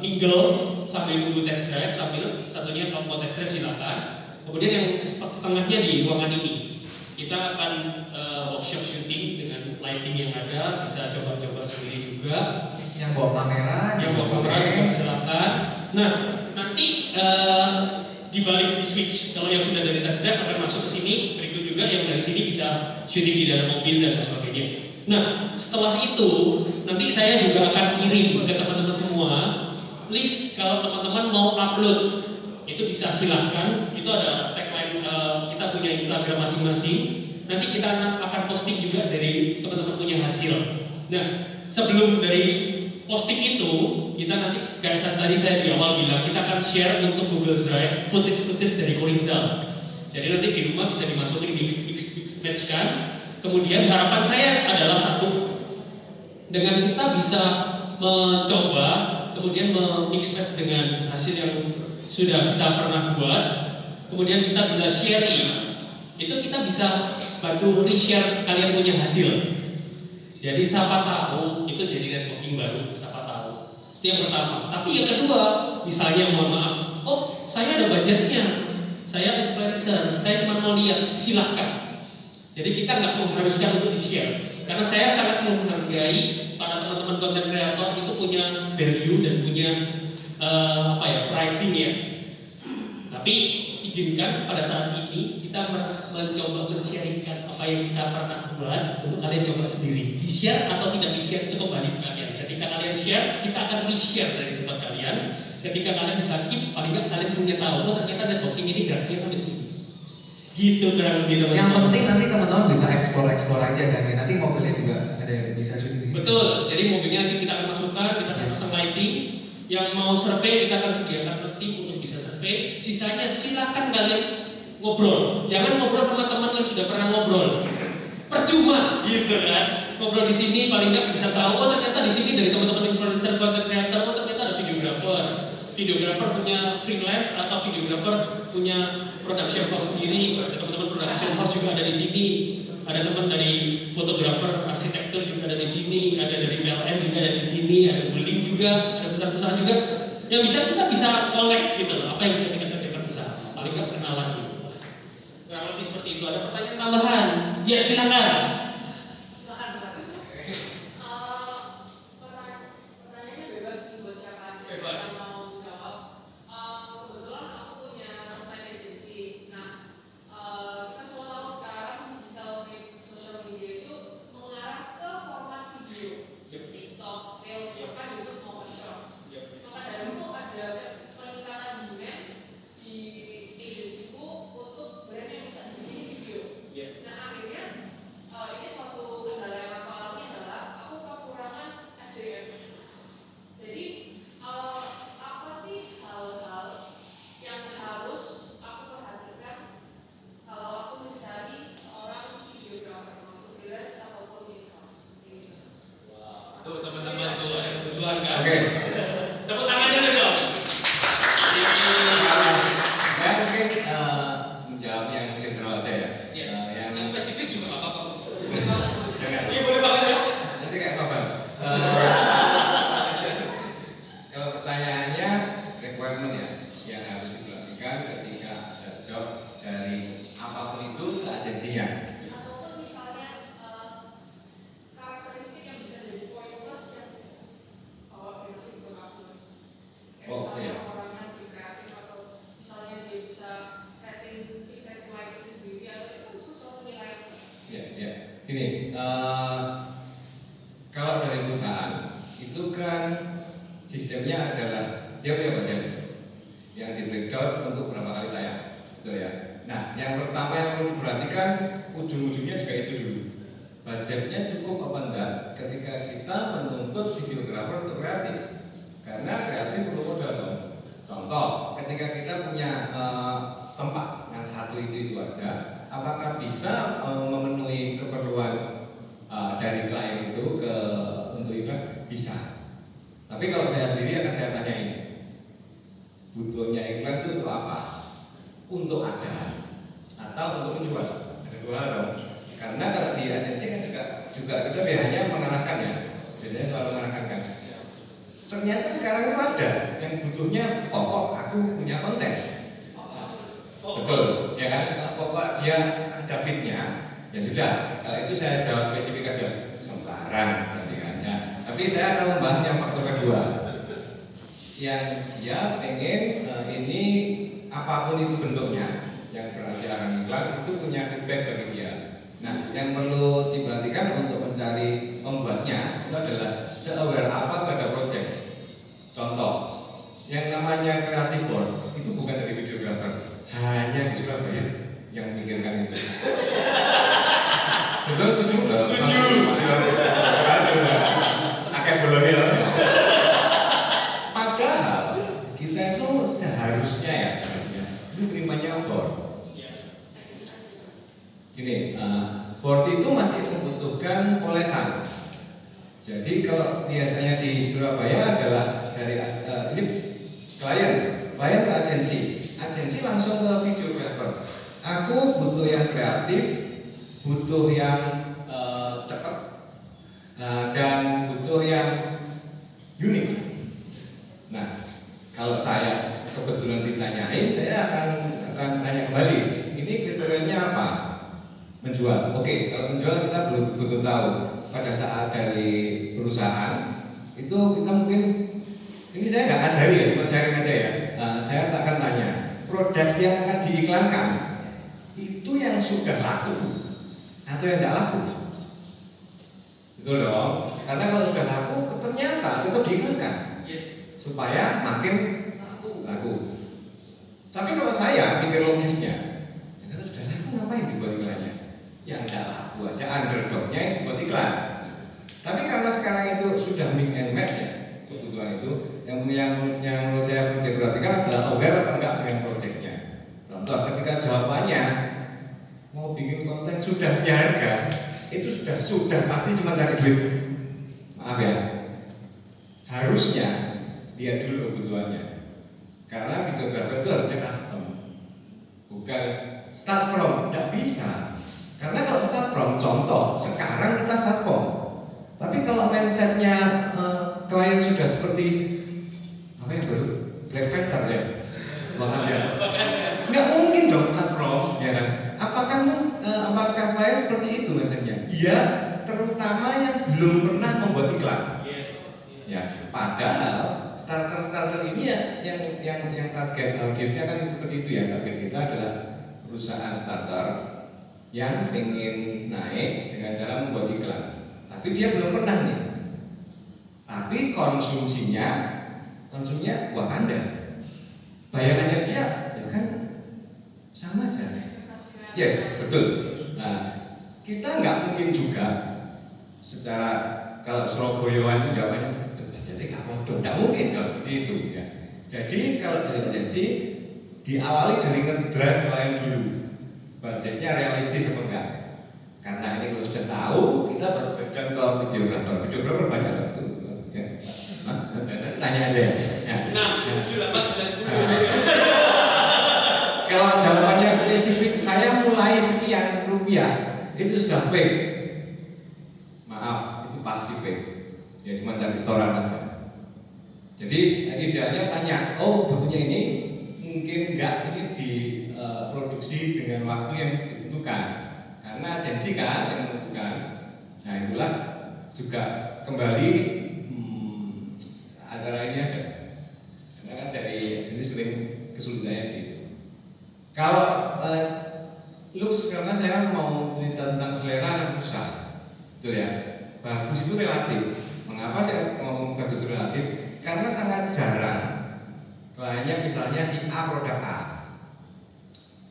mingle sambil nunggu test drive, sambil satunya kalau mau test drive silakan. Kemudian yang setengahnya di ruangan ini kita akan workshop syuting dengan lighting yang ada, bisa coba-coba sendiri juga. Yang bawa kamera juga silakan. Nah nanti di balik switch kalau yang sudah dari test drive akan masuk ke sini, berikut juga yang dari sini bisa syuting di dalam mobil dan sebagainya. Nah setelah itu nanti saya juga akan kirim ke teman-teman semua list kalau teman-teman mau upload itu bisa silahkan. Itu ada tagline kita punya Instagram masing-masing. Nanti kita akan posting juga dari teman-teman punya hasil. Nah sebelum dari posting itu kita nanti kayak tadi saya di awal bilang kita akan share untuk Google Drive footage dari Korizal. Jadi nanti di rumah bisa dimasukin di match kan. Kemudian harapan saya adalah satu, dengan kita bisa mencoba, kemudian mix match dengan hasil yang sudah kita pernah buat, kemudian kita bisa sharing. Itu kita bisa bantu reshare kalian punya hasil. Jadi siapa tahu itu jadi networking baru, siapa tahu. Itu yang pertama. Tapi yang kedua, misalnya mohon maaf, oh saya ada budgetnya, saya influencer, saya cuma mau lihat, silahkan. Jadi kita nggak mengharuskan untuk di-share, karena saya sangat menghargai para teman-teman content creator itu punya value dan punya pricing ya. Tapi izinkan pada saat ini kita mencoba men-sharingkan apa yang kita pernah buat untuk kalian coba sendiri. Di-share atau tidak di-share itu kembali ke kalian. Ketika kalian share, kita akan re-share dari tempat kalian. Ketika kalian bisa keep, paling nggak kalian punya tahu, oh ternyata networking ini grafiknya sampai sini. Gitu kurang lebih teman-teman. Yang penting nanti teman-teman bisa eksplor aja kan ya. Nanti mobilnya juga ada yang bisa syuting di sini. Betul. Jadi mobilnya nanti kita akan masukkan, kita akan pasang lighting. Yang mau survei kita akan sediakan tim untuk bisa survei. Sisanya silakan kalian ngobrol. Jangan ngobrol sama teman yang sudah pernah ngobrol. Percuma, gitu kan? Ngobrol di sini paling nggak bisa tahu. Oh ternyata di sini dari teman-teman influencer, content creator, oh ternyata ada videographer. Videographer punya freelance atau videographer punya production house sendiri. Teman-teman production house juga ada di sini. Ada teman dari fotografer, arsitektur juga ada di sini. Ada dari PLN juga ada di sini. Ada building juga, ada perusahaan-perusahaan juga. Yang kita bisa collect gitu loh. Apa yang bisa kita kerjakan bersama? Paling nggak kenalan gitu. Kurang lebih seperti itu. Ada pertanyaan tambahan? Ya silakan. Pertanyaannya bebas sih buat siapa aja Bebas. yang mau jawab. Kebetulan aku punya sosmed agency. Nah, kita semua tahu sekarang digital social media itu mengarah ke format video. TikTok, Reels, bahkan YouTube maupun Shorts. Maka dari itu ada peningkatan demand di agensiku untuk brand yang bisa dibikin video. Nah akhirnya ini suatu kendala yang aku alami adalah aku kekurangan SDM. Jadi apa sih hal-hal yang harus aku perhatikan kalau aku mencari seorang videographer, untuk freelance ataupun in-house? Tuh teman-teman tuh ada kebutuhan kan? Oke. Tepuk tangannya dong. Saya mungkin menjawab yang general aja ya. Yang Yang spesifik juga nggak apa-apa. Jangan. Iya boleh banget ya. Nanti kayak apa? Kalau pertanyaannya requirement ya, yang harus diperhatikan ketika ada job dari apapun itu ke agensinya. Ataupun misalnya karakteristik yang bisa jadi poin plus yang bawa benefit buat aku. Kayak Oh, misalnya iya. orangnya lebih kreatif atau misalnya dia bisa setting lighting sendiri atau itu kan sesuatu nilai. Ya. Gini, kalau dari perusahaan itu kan sistemnya adalah dia punya budget yang di breakdown untuk berapa kali tayang, betul ya. Nah, yang pertama yang perlu diperhatikan ujung-ujungnya juga itu dulu. Budgetnya cukup apa enggak ketika kita menuntut videographer untuk kreatif, karena kreatif perlu modal dong. Contoh, ketika kita punya tempat yang satu itu aja, apakah bisa memenuhi keperluan dari klien itu untuk iklan? Bisa. Tapi kalau saya sendiri akan saya tanyain, butuhnya iklan itu untuk apa? Untuk ada atau untuk menjual? Ada dua hal dong. Karena kalau di agensi kan juga kita biasanya mengarahkan ya, biasanya selalu mengarahkan kan. Ternyata sekarang itu ada yang butuhnya pokok aku punya konten. Betul, ya kan? Pokok dia ada fitnya, ya sudah. Kalau itu saya jawab spesifik aja, sembarang berarti kan ya. Tapi saya akan membahas yang faktor kedua, yang dia pengen ini apapun itu bentuknya, yang berarti akan iklan itu punya feedback bagi dia. Nah, yang perlu diperhatikan untuk mencari pembuatnya itu adalah se-aware apa terhadap project. Contoh, yang namanya creative board itu bukan dari videographer, hanya di Surabaya yang memikirkan itu. Betul, setuju? Akan belum ya. Padahal kita itu seharusnya itu terimanya board. Gini, board itu masih membutuhkan polesan. Jadi kalau biasanya di Surabaya adalah dari ini klien ke agensi langsung ke videographer. Aku butuh yang kreatif, butuh yang cepat, dan butuh yang unik. Nah, kalau saya kebetulan ditanyain, saya akan tanya kembali. Ini kriterianya apa? Menjual. Oke, kalau menjual kita butuh tahu. Pada saat dari perusahaan itu kita mungkin ini saya nggak ajari ya, cuma sharing aja ya. Saya akan tanya produk yang akan diiklankan itu yang sudah laku atau yang tidak laku. Betul dong. Karena kalau sudah laku ternyata tetap diiklankan supaya makin laku. Tapi kalau saya pikir logisnya, kalau sudah laku ngapain dibuat iklannya? Yang tidak laku aja underdognya yang dibuat iklan. Tapi karena sekarang itu sudah mix and match ya kebutuhan itu, yang menurut saya perlu diperhatikan adalah aware apa enggak dengan proyeknya. Contoh, ketika jawabannya mau bikin konten sudah punya harga, itu sudah pasti cuma cari duit. Maaf ya, harusnya dia dulu kebutuhannya. Karena videographer itu harusnya custom, bukan start from. Tidak bisa. Karena kalau start from, contoh, sekarang kita start from. Tapi kalau mindsetnya klien sudah seperti apa yang baru Black Panther ya, nggak mungkin dong start from, ya kan? Apakah klien seperti itu mindsetnya? Iya, terutama yang belum pernah membuat iklan. Ya, padahal starter ini ya yang target audiensnya kan seperti itu ya. Target kita adalah perusahaan starter yang ingin naik dengan cara membuat iklan. Tapi dia belum pernah nih. Tapi konsumsinya wah Anda. Bayangannya dia ya kan sama aja. Yes, betul. Nah, kita nggak mungkin juga secara kalau Surabayaan itu jawabannya jadi nggak bodoh, nggak mungkin kalau seperti itu ya. Jadi kalau dari agensi diawali dari ngedrive klien dulu, budgetnya realistis apa enggak? Karena ini kalau sudah tahu, kita baru pegang ke videographer banyak lah itu. Ya. Nanya aja ya. Nah, 7, 8, 9, 10. Kalau jawabannya spesifik, saya mulai sekian rupiah, itu sudah fake. Maaf, itu pasti fake. Ya cuma dari restoran aja. Jadi idealnya tanya, oh butuhnya ini mungkin enggak ini diproduksi dengan waktu yang ditentukan. Karena agensi kan yang menentukan. Nah itulah juga kembali antara ini ada. Karena kan dari agensi sering kesulitannya di itu. Kalau looks, karena saya mau cerita tentang selera dan susah, betul ya. Bagus itu relatif. Mengapa saya ngomong bagus itu relatif? Karena sangat jarang kliennya misalnya si A produk A,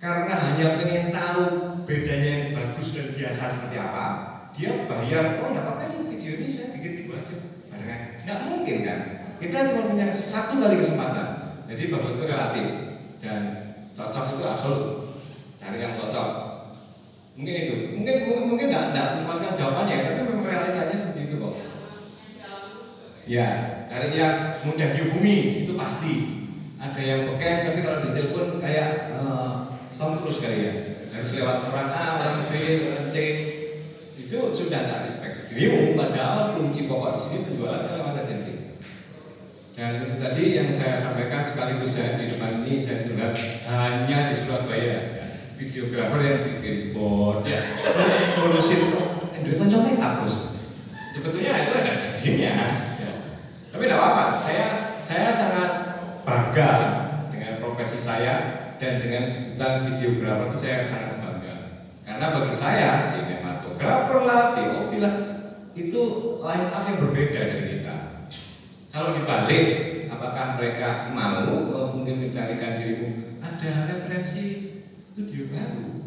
karena hanya pengen tahu bedanya yang bagus dan biasa seperti apa, dia bayar, oh nggak apa-apa ini video ini saya bikin 2 aja barengan. Nggak mungkin kan? Kita cuma punya 1 kali kesempatan. Jadi bagus itu relatif dan cocok itu absolut. Cari yang cocok. Mungkin itu, mungkin nggak memuaskan jawabannya, tapi memang realitanya seperti itu kok. Ya, cari yang mudah dihubungi itu pasti. Ada yang beken, tapi kalau ditelepon kayak Tom Cruise kali ya, harus lewat orang A, orang B, orang C. Itu sudah tak respect dirimu, padahal kunci pokok di sini penjualan lewat agensi. Dan itu tadi yang saya sampaikan sekaligus saya di depan ini saya curhat hanya di Surabaya. Videographer yang bikin board, ya, ngurusin duit macam hapus. Sebetulnya itu ada seksinya, ya. Tapi tidak apa-apa. Saya sangat bangga dengan profesi saya dan dengan sebutan videographer itu saya sangat bangga. Karena bagi saya sinematografer lah, DOP lah, itu line up yang berbeda dari kita. Kalau dibalik, apakah mereka mau mungkin mencarikan dirimu ada referensi studio baru?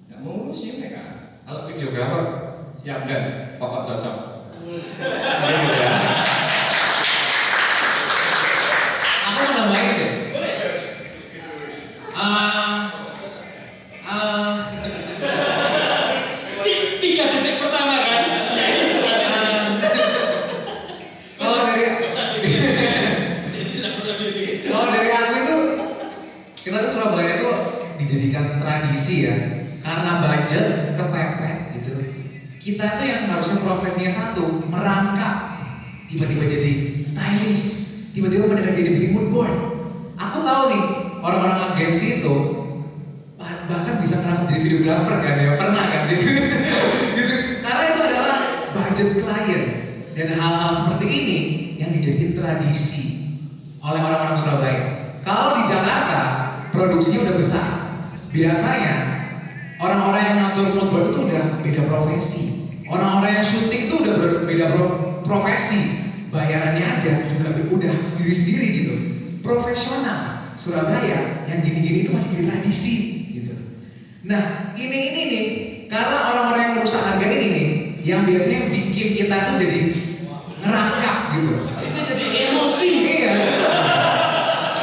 Nggak mau sih mereka. Kalau videographer siap dan pokok cocok. Ya. Aku mau nambahin deh. kita tuh Surabaya tuh dijadikan tradisi ya, karena budget kepepet gitu. Kita tuh yang harusnya profesinya satu, merangkap, tiba-tiba jadi stylist, tiba-tiba mendadak jadi bikin mood board. Aku tahu nih, orang-orang agensi itu bahkan bisa ngerangkap jadi videographer kan ya, pernah kan gitu. Gitu. Karena itu adalah budget klien dan hal-hal seperti ini yang dijadikan tradisi oleh orang-orang Surabaya. Kalau di Jakarta produksinya udah besar, biasanya orang-orang yang ngatur mood board itu udah beda profesi. Orang-orang yang syuting itu udah beda profesi. Bayarannya aja juga udah sendiri-sendiri gitu. Profesional. Surabaya yang gini-gini itu masih jadi tradisi gitu. Nah, ini nih karena orang-orang yang merusak harga ini nih yang biasanya bikin kita tuh jadi ngerangkap gitu. Itu jadi emosi. Iya.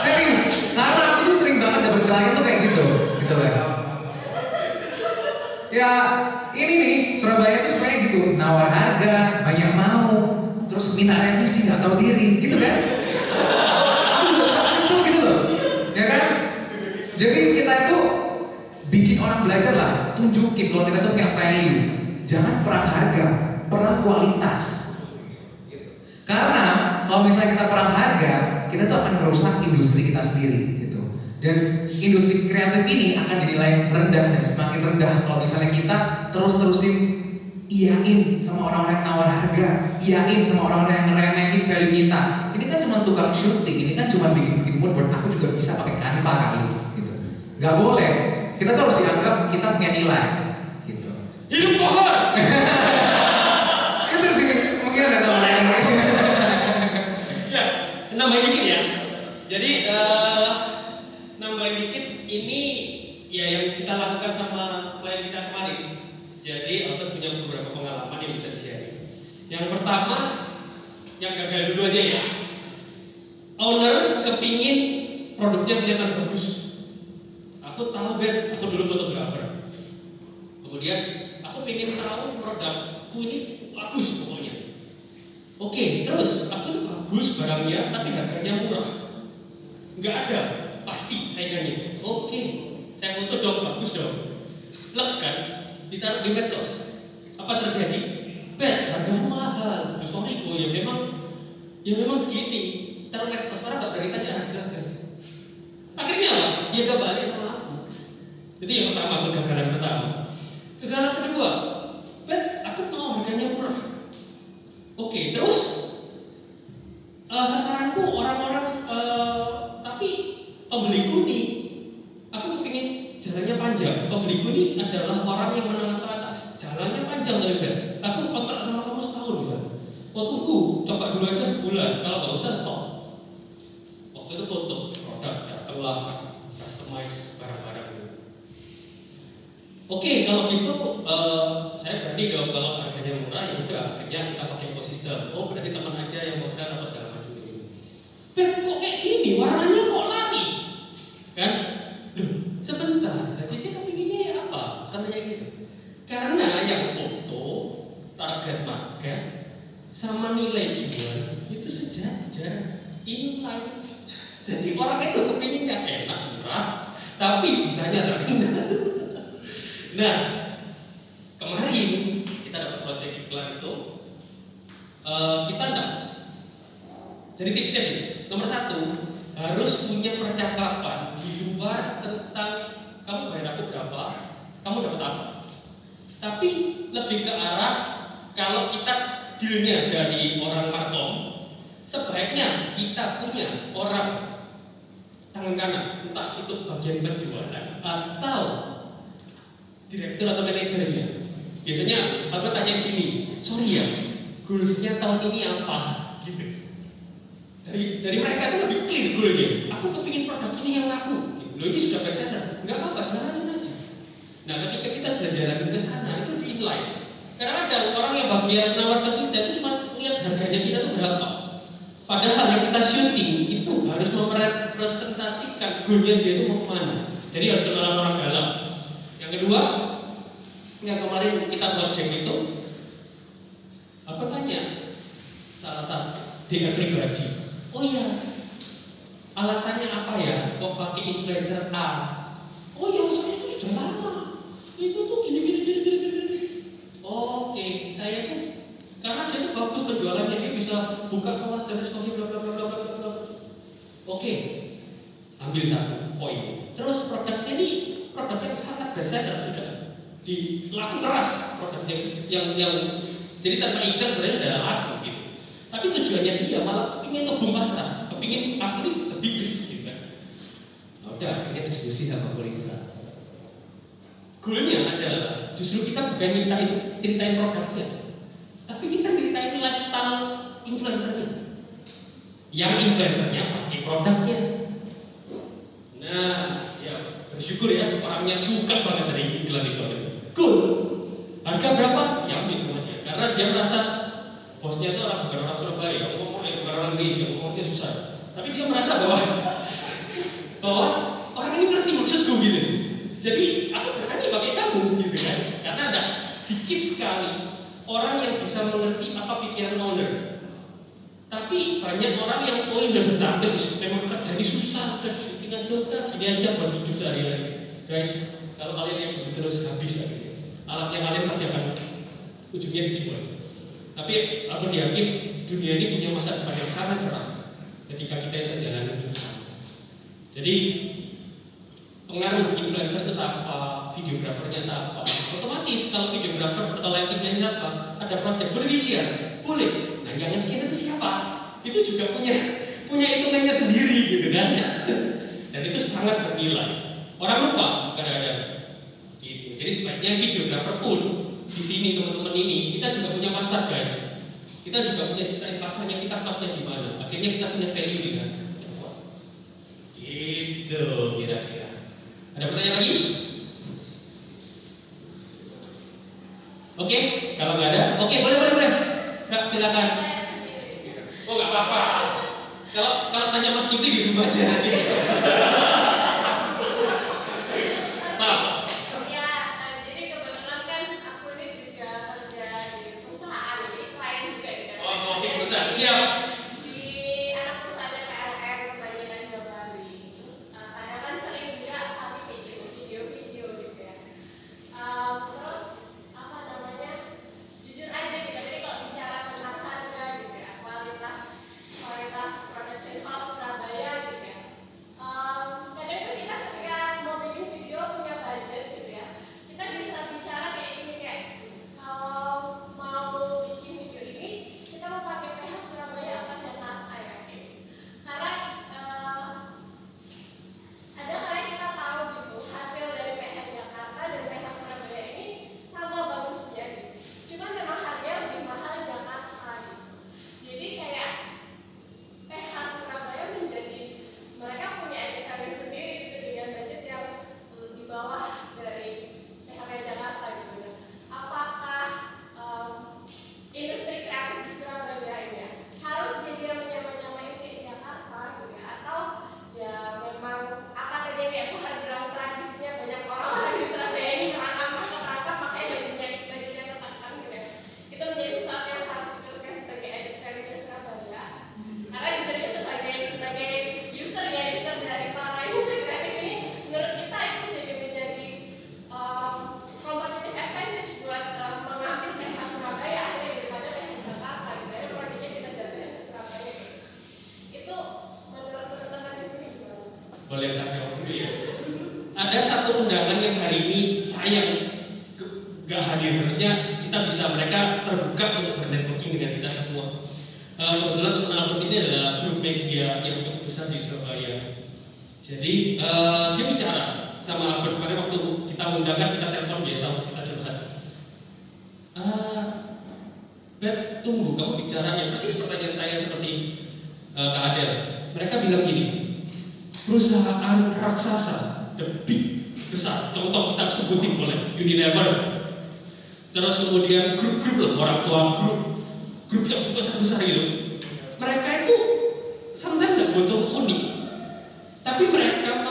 Serius. Karena aku tuh sering banget dapet klien tuh kayak gitu kan. Ya, ini nih Surabaya tuh sukanya gitu, nawar harga, banyak mau, terus minta revisi nggak tahu diri, gitu kan? Aku juga suka kesel gitu loh, ya kan? Jadi kita itu bikin orang belajar lah, tunjukin kalau kita tuh punya value. Jangan perang harga, perang kualitas. Karena kalau misalnya kita perang harga, kita tuh akan merusak industri kita sendiri gitu. Dan industri kreatif ini akan dinilai rendah dan semakin rendah kalau misalnya kita terus-terusin iyain sama orang-orang yang nawar harga, iyain sama orang-orang yang ngeremehin value kita. Ini kan cuma tukang syuting, ini kan cuma bikin mood board. Aku juga bisa pakai Canva kali gitu. Gak boleh. Kita tuh harus dianggap kita punya nilai gitu. Hidup pohon. Itu sih mungkin ada tambahan. Ya, nambahin dikit ya. Jadi nambahin dikit ini ya yang kita lakukan sama klien kita kemarin. Jadi aku punya beberapa pengalaman yang bisa di-share. Yang pertama, yang gagal dulu aja ya. Owner kepingin produknya kelihatan bagus. Aku tahu Ben, aku dulu fotografer. Kemudian aku pengen tahu produkku ini bagus pokoknya. Oke, terus aku tuh bagus barangnya, tapi harganya murah. Nggak ada, pasti saingannya. Oke, saya foto dong, bagus dong. Plus kan, ditaruh di medsos. Apa terjadi? Ben, hargamu mahal. Sorry kok, ya memang segini. Taruh medsos, orang nggak berani tanya harga guys. Akhirnya apa? Dia gak balik sama aku. Itu yang pertama, kegagalan pertama. Kegagalan kedua, Ben, aku mau harganya murah. Oke, terus sasaranku orang-orang, tapi pembeliku nih, aku kepingin jalannya panjang. Pembeliku nih adalah orang yang menengah ke atas. Jalannya panjang dari Ben. Aku kontrak sama kamu setahun misalnya. Oh tunggu, coba dulu aja sebulan. Kalau nggak usah stop. Waktu itu foto produk, datanglah customize barang-barang itu. Oke, kalau gitu saya berarti dong kalau harganya murah ya udah akhirnya kita pakai ekosistem. Oh berarti teman aja yang modal apa segala macam ini. Ben kok kayak gini, warnanya kok lari, kan? Loh, sebentar, Cici kepinginnya ya apa? Katanya gitu. Karena yang foto target market sama nilai jual itu sejajar, inline. Jadi orang itu kepinginnya enak murah, tapi bisanya rendah. Nah, kemarin kita dapat project iklan itu, kita enggak. Jadi tipsnya nih, nomor 1 harus punya percakapan di luar tentang kamu bayar aku berapa, kamu dapat apa. Tapi lebih ke arah kalau kita dealnya dari orang markom, sebaiknya kita punya orang tangan kanan, entah itu bagian penjualan atau direktur atau manajernya. Biasanya aku tanya gini, sorry ya, goalsnya tahun ini apa? Gitu. Dari mereka itu lebih clear goalnya. Aku kepingin produk ini yang laku. Gitu. Loh ini sudah bestseller, nggak apa-apa, jalanin aja. Nah ketika kita sudah jalanin ke sana, itu inline. Karena ada orang yang bagian nawar ke kita itu cuma lihat harganya kita itu berapa. Padahal yang kita syuting itu harus merepresentasikan goalnya dia itu mau kemana. Jadi harus kenalan orang dalam. Yang kedua, yang kemarin kita project itu, apa tanya salah satu dia pribadi. Oh iya, alasannya apa ya kok pakai influencer A? Oh ya saya itu sudah lama, itu tuh gini. Oke, saya tuh karena dia tuh bagus penjualannya, dia bisa buka kelas dan diskusi bla bla bla bla bla bla. Oke, ambil satu poin. Terus produknya ini produknya sangat besar sudah di laku keras produknya yang jadi tanpa iklan sebenarnya udah laku gitu. Tapi tujuannya dia malah ingin ngebum pasar, kepingin aku ini the biggest gitu kan. Nah, udah akhirnya diskusi sama Polisa. Goalnya adalah justru kita bukan ceritain produknya, tapi kita ceritain lifestyle influencernya. Yang influencernya pakai produknya. Nah, ya bersyukur ya orangnya suka banget dari iklan itu. Cool. Harga berapa? Ya ambil sama dia. Karena dia merasa bosnya itu bukan orang Surabaya, bukan orang Indonesia, ngomongnya susah. Tapi dia merasa bahwa orang ini ngerti maksudku gitu. Jadi aku berani pakai kamu gitu kan. Karena ada sedikit sekali orang yang bisa mengerti apa pikiran owner. Tapi banyak orang yang ini udah tampil, memang kerja ini susah, udah syuting aja udah gini aja buat hidup sehari-hari. Guys, kalau kalian yang gitu terus habis aja. Alatnya kalian pasti akan ujungnya dijual. Tapi aku yakin dunia ini punya masa depan yang sangat cerah ketika kita bisa jalan itu. Jadi pengaruh influencer itu siapa, videografernya siapa. Otomatis kalau videografer atau lightingnya siapa, ada project boleh di-share, boleh. Nah yang nge-share itu siapa? Itu juga punya hitungannya sendiri gitu kan. Dan itu sangat bernilai. Orang lupa kadang-kadang. Gitu. Jadi sebaiknya videografer pun di sini teman-teman ini kita juga punya pasar guys. Kita juga punya ceritain pasarnya kita topnya di mana. Akhirnya kita punya value di sana. Gitu kira-kira. Ada pertanyaan lagi? Oke, kalau nggak ada, oke boleh. Kak silakan. Oh nggak apa-apa. Kalau tanya Mas Kipli di rumah aja nanti. Maaf. Ya, jadi kebetulan kan aku ini juga kerja di perusahaan ini, klien juga di kan. Oh, oke, perusahaan siap. Di anak perusahaan PLN kebanyakan Jawa Bali. Kadang kan sering juga kami bikin video-video gitu ya. Terus apa namanya? Jujur aja gitu. Jadi kalau bicara tentang harga gitu ya, kualitas production house Surabaya gitu ya. Kadang tuh kita ketika mau bikin video punya budget gitu ya, kita bisa bicara kayak gini kayak kalau mau bikin video ini kita mau pakai PH Surabaya apa Jakarta ya kayak gitu. Karena ada kali kita tahu gitu hasil dari PH Jakarta dan PH Surabaya ini sama bagusnya gitu. Cuman memang harganya lebih mahal Jakarta gitu. Jadi kayak PH Surabaya menjadi mereka punya edukasi sendiri gitu dengan budget yang di bawah dari PH Jakarta gitu ya. Apakah industri kreatif di Surabaya ini harus jadi yang menyamai kayak Jakarta gitu ya, atau ya memang akan terjadi aku hadirang tradisinya banyak orang di Surabaya ini merangkap makanya bajunya ketatkan gitu ya. Itu menjadi sesuatu yang harus diteruskan sebagai edukasi di Surabaya. Karena jujur itu sebagai user dari para user kreatif ini, menurut kita itu menjadi competitive advantage buat mengambil PH Surabaya akhirnya daripada PH Jakarta. Jadi proyeknya kita jalanin ke Surabaya gitu. Itu menurut teman-teman di sini gimana? Boleh tak jawab dulu ya. Ada satu undangan yang hari ini sayang gak hadir. Harusnya kita bisa mereka terbuka untuk bernetworking dengan kita semua. Kebetulan teman Albert ini adalah grup media yang cukup besar di Surabaya. Jadi dia bicara sama Albert kemarin waktu kita undangan, kita telepon biasa untuk kita curhat. Beb, tunggu kamu bicara ya persis pertanyaan saya seperti Kak Adel. Mereka bilang gini, perusahaan raksasa, the big besar, contoh kita sebutin boleh Unilever. Terus kemudian grup-grup lah, orang tua grup yang besar-besar gitu. Mereka itu sometimes nggak butuh unik, tapi mereka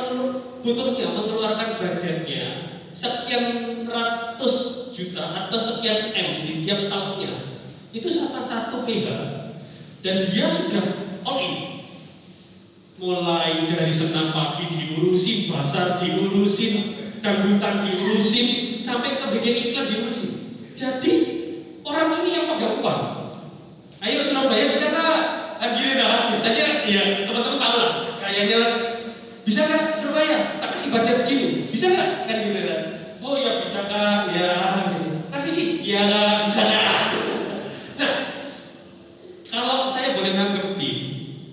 butuhnya mengeluarkan budgetnya sekian ratus juta atau sekian M di tiap tahunnya. Itu sama satu PH dan dia sudah all in. Mulai dari senam pagi diurusin, pasar diurusin, dangdutan diurusin, sampai ke bikin iklan diurusin. Jadi orang ini yang pegang uang. Ayo Surabaya bisa nggak? Kan gini dah, biasanya ya teman-teman tahu lah. Kayaknya bisa nggak Surabaya? Tak kasih budget segini, bisa nggak? Kan gitu dah. Oh ya bisa kan? Ya. Revisi? Ya bisa nggak? Nah, kalau saya boleh nanggepi,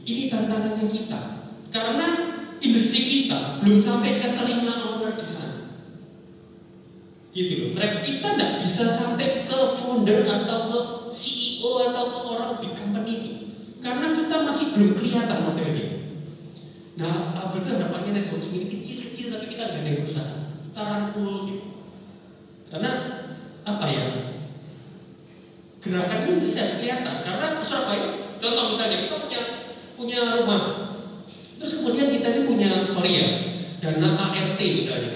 ini tantangannya kita. Karena industri kita belum sampai ke telinga owner di sana. Gitu loh. Mereka kita nggak bisa sampai ke founder atau ke CEO atau ke orang di company itu. Karena kita masih belum kelihatan modelnya. Nah, betul harapannya networking ini kecil-kecil tapi kita nggak ada yang perusahaan. Kita rangkul gitu. Karena apa ya? Gerakan ini bisa kelihatan karena Surabaya, contoh misalnya kita punya rumah, terus kemudian kita ini punya dana ART misalnya.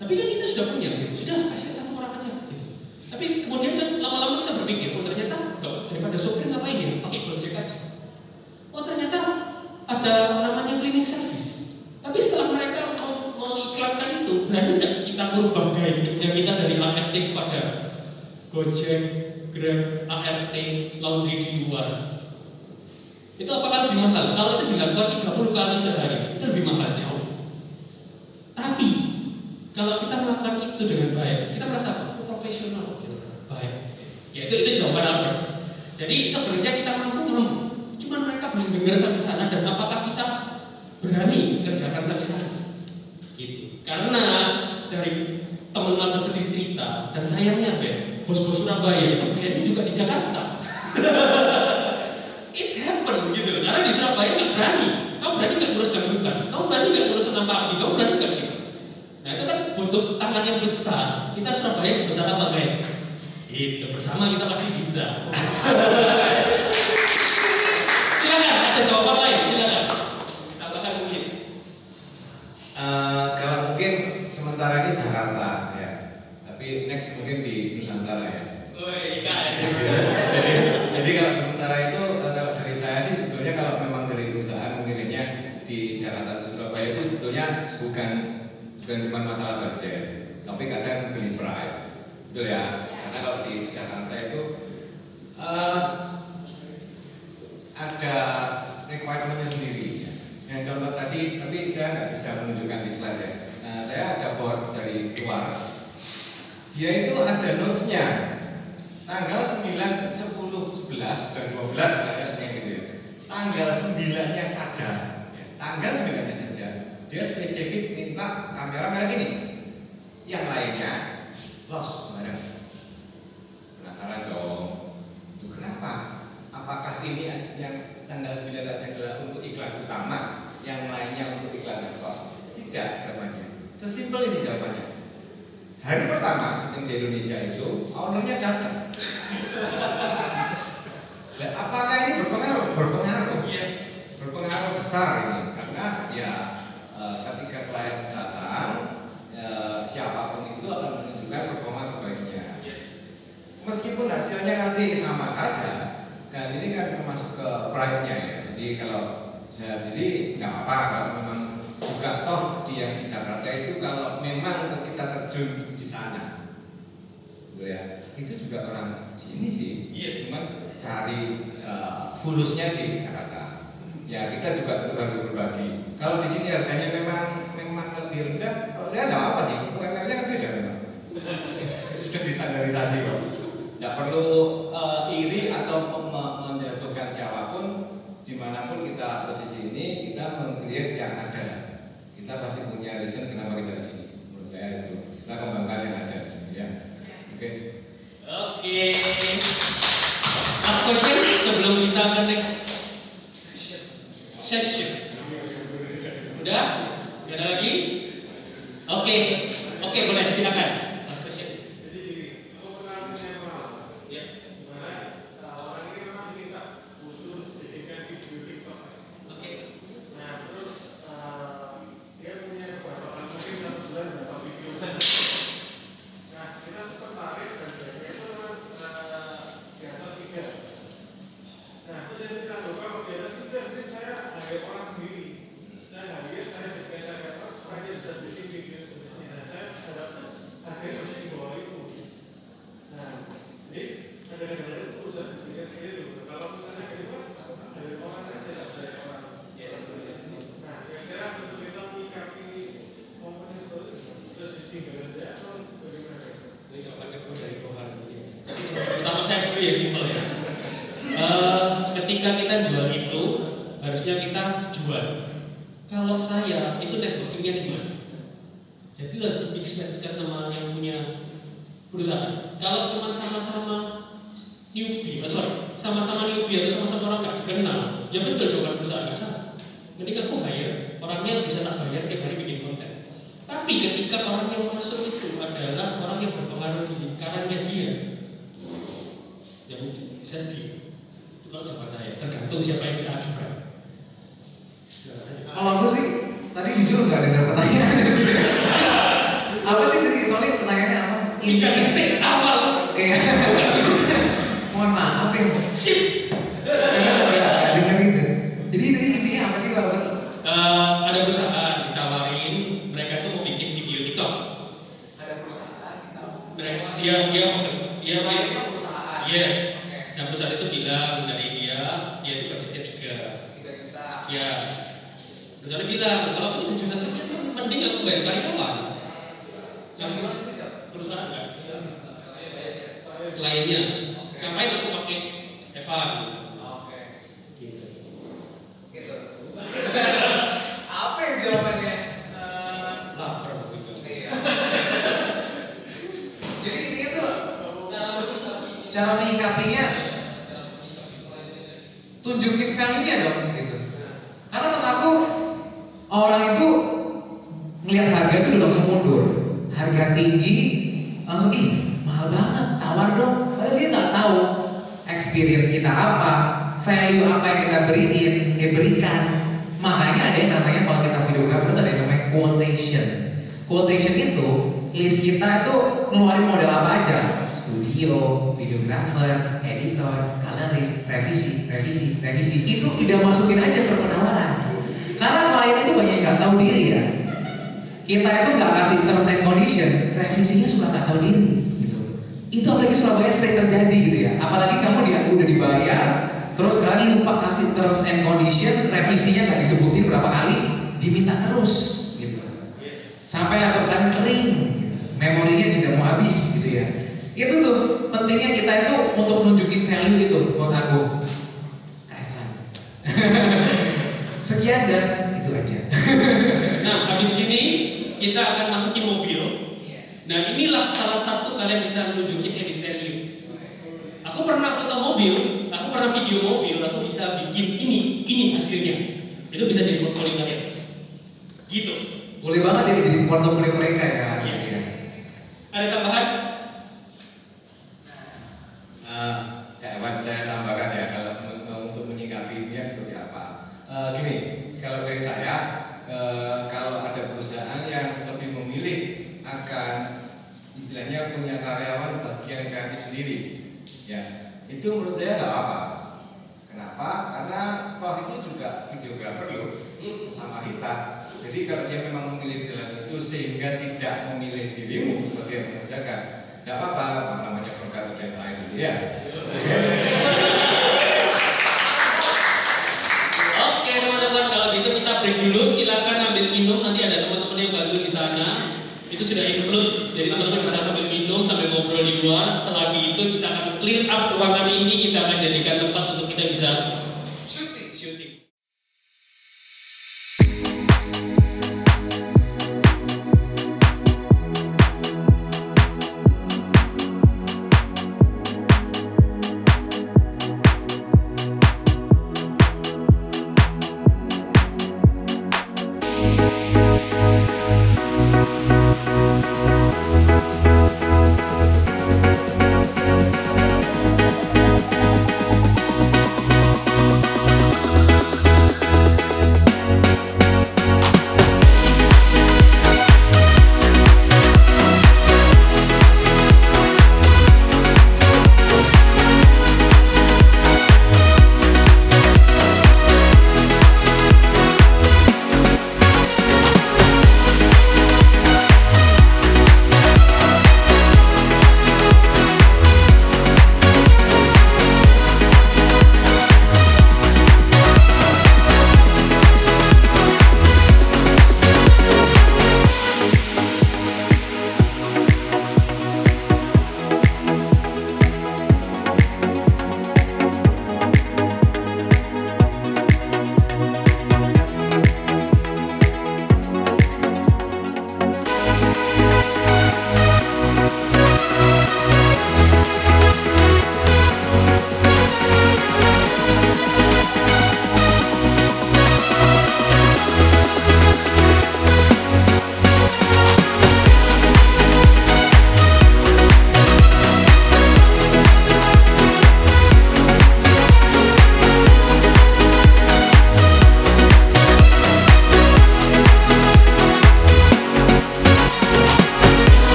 Tapi kan kita sudah punya, gitu. Sudah kasih satu orang aja. Gitu. Tapi kemudian kan lama-lama kita berpikir, oh ternyata daripada sopir ngapain ya? Pakai Gojek aja. Oh ternyata ada namanya cleaning service. Tapi setelah mereka mengiklankan itu, berani nggak kita merubah gaya hidupnya kita dari ART kepada Gojek, Grab, ART, laundry di luar? Itu apakah lebih mahal? Kalau itu dilakukan 30 kali sehari, itu lebih mahal jauh. Tapi kalau kita melakukan itu dengan baik, kita merasa profesional, gitu. Baik. Ya itu jawaban Albert. Jadi sebenarnya kita mampu. Cuman mereka belum dengar sampai sana dan apakah kita berani kerjakan sampai sana? Gitu. Karena dari teman Albert sendiri cerita dan sayangnya bos-bos Surabaya itu bayarnya juga di Jakarta. It's happen gitu loh. Karena di Surabaya nggak berani. Kamu berani nggak ngurus dangdutan? Kamu berani nggak ngurus senam pagi? Kamu berani nggak gitu? Nah itu kan butuh tangan yang besar. Kita Surabaya sebesar apa guys? Itu bersama kita pasti bisa. Silakan ada jawaban lain. Silakan. Tambahkan mungkin. Kalau mungkin sementara ini Jakarta ya. Tapi next mungkin di Nusantara ya. Jadi kalau sementara itu kalau dari saya sih sebetulnya kalau memang dari perusahaan memilihnya di Jakarta atau Surabaya itu sebetulnya bukan cuma masalah budget, tapi kadang beli pride, betul ya? Karena kalau di Jakarta itu ada requirementnya sendiri. Yang contoh tadi, tapi saya nggak bisa menunjukkan di slide ya. Nah, saya ada board dari luar. Dia itu ada notes-nya. Tanggal 9, 10, 11, dan 12 misalnya seperti gitu ya. Tanggal 9-nya saja, ya. Tanggal 9-nya saja, dia spesifik minta kamera merek ini. Yang lainnya loss kemarin. Penasaran dong. Itu kenapa? Apakah ini yang tanggal 9 saja untuk iklan utama, yang lainnya untuk iklan medsos? Tidak jawabannya. Sesimpel ini jawabannya. Hari pertama syuting di Indonesia itu ownernya datang. Dan apakah ini berpengaruh? Berpengaruh. Yes. Berpengaruh besar ini karena ya ketika klien datang siapapun itu akan menunjukkan performa terbaiknya. Yes. Meskipun hasilnya nanti sama saja, dan ini kan termasuk ke pride-nya ya. Jadi kalau saya sendiri nggak apa-apa kalau memang juga toh dia di Jakarta itu kalau memang kita terjun di sana, gitu ya. Itu juga orang sini sih, yes. Cuman cari fulusnya di Jakarta. Ya kita juga tetap harus berbagi. Kalau di sini harganya memang lebih rendah, kalau saya nggak apa sih, UMR-nya kan beda memang. Sudah distandarisasi kok. Nggak perlu iri atau menjatuhkan siapapun, dimanapun kita posisi ini kita meng-create yang ada. Kita pasti punya reason kenapa kita di sini. Menurut saya itu kita kembangkan yang ada di sini ya. Oke. Oke. Last question sebelum kita ke next session. Udah? Gak ada lagi? Oke. Oke, boleh silakan. Last question. Jadi aku pernah menyapa. Ya. Orang ini memang kita khusus jadikan video TikTok. Oke. Nah terus dia punya keberapa mungkin 1 bulan berapa video. Nah kita tertarik dan biasanya itu di atas 3. Nah terus saya bilang loh kalau di atas 3 saya hire orang sendiri. Saya ketika kita jual itu, harusnya kita jual. Kalau saya, itu networkingnya di mana? Jadi harus mix match sama yang punya perusahaan. Kalau cuma sama-sama newbie, sama-sama newbie atau sama-sama orang nggak dikenal, ya betul coba perusahaan nggak salah. Ketika aku hire, orangnya bisa tak bayar tiap hari bikin konten. Tapi ketika orang yang masuk itu adalah orang yang berpengaruh di karannya dia, ya mungkin bisa di. Itu kalau jawaban saya, tergantung siapa yang kita ajukan. Kalau aku sih tadi jujur nggak dengar pertanyaan. Apa sih tadi soalnya pertanyaannya apa? Ketik awal. Iya. Mohon maaf ya. Skip. Karena nggak dengar itu. Jadi tadi intinya apa sih Pak? Ada perusahaan ditawarin, mereka tuh mau bikin video TikTok. Ada perusahaan kita. Dia perusahaan. yes. Oke. Dan perusahaan itu bilang dari dia itu budgetnya 3 juta. ya. Perusahaan bilang kalau aku 7 juta sekian mending aku bayar karyawan. Yang bilang itu ya? Perusahaan kan? Kliennya. Ngapain aku pakai Evan? Oke. Gitu. Gitu. Apa yang jawabannya? Lapar gitu. Iya. Jadi intinya tuh cara menyikapinya tunjukin value-nya dong gitu. Karena menurut aku orang itu ngelihat harga itu udah langsung mundur. Harga tinggi langsung mahal banget, tawar dong. Padahal dia nggak tahu experience kita apa, value apa yang kita berikan. Makanya ada yang namanya kalau kita videographer ada yang namanya quotation. Quotation itu list kita itu ngeluarin model apa aja, studio, videographer, editor, colorist, revisi. Itu udah masukin aja surat penawaran. Karena klien itu banyak yang nggak tahu diri ya. Kita itu nggak kasih terms and condition, revisinya suka nggak tahu diri. Gitu. Itu apalagi Surabaya sering terjadi gitu ya. Apalagi kamu udah dibayar, terus kalian lupa kasih terms and condition, revisinya nggak disebutin berapa kali, diminta terus. Gitu. Sampai laporan kering, gitu. Memorinya juga mau habis gitu ya. Itu tuh pentingnya kita itu untuk nunjukin value itu buat aku. Kak Evan. Sekian dan itu aja. Nah, habis ini kita akan masukin mobil. Nah, inilah salah satu kalian bisa menunjukin edit value. Aku pernah foto mobil, aku pernah video mobil, aku bisa bikin ini hasilnya. Itu bisa jadi portfolio kalian. Gitu. Boleh banget ya jadi portofolio mereka ya. Iya. Ada tambahan? Kak Evan, saya tambahkan ya kalau untuk menyikapinya seperti apa. Gini, kalau dari saya, kalau ada perusahaan yang lebih memilih akan istilahnya punya karyawan bagian kreatif sendiri, ya itu menurut saya nggak apa-apa. Kenapa? Karena toh itu juga videografer loh, sesama kita. Jadi kalau dia memang memilih jalan itu sehingga tidak memilih dirimu sebagai yang mengerjakan, nggak apa-apa, namanya program dan lain ya. Oke teman-teman, kalau gitu kita break dulu. Silakan ambil minum, nanti ada teman-teman yang bantu di sana. Itu sudah include, jadi teman-teman bisa sambil minum sambil ngobrol di luar. Selagi itu kita akan clear up ruangan.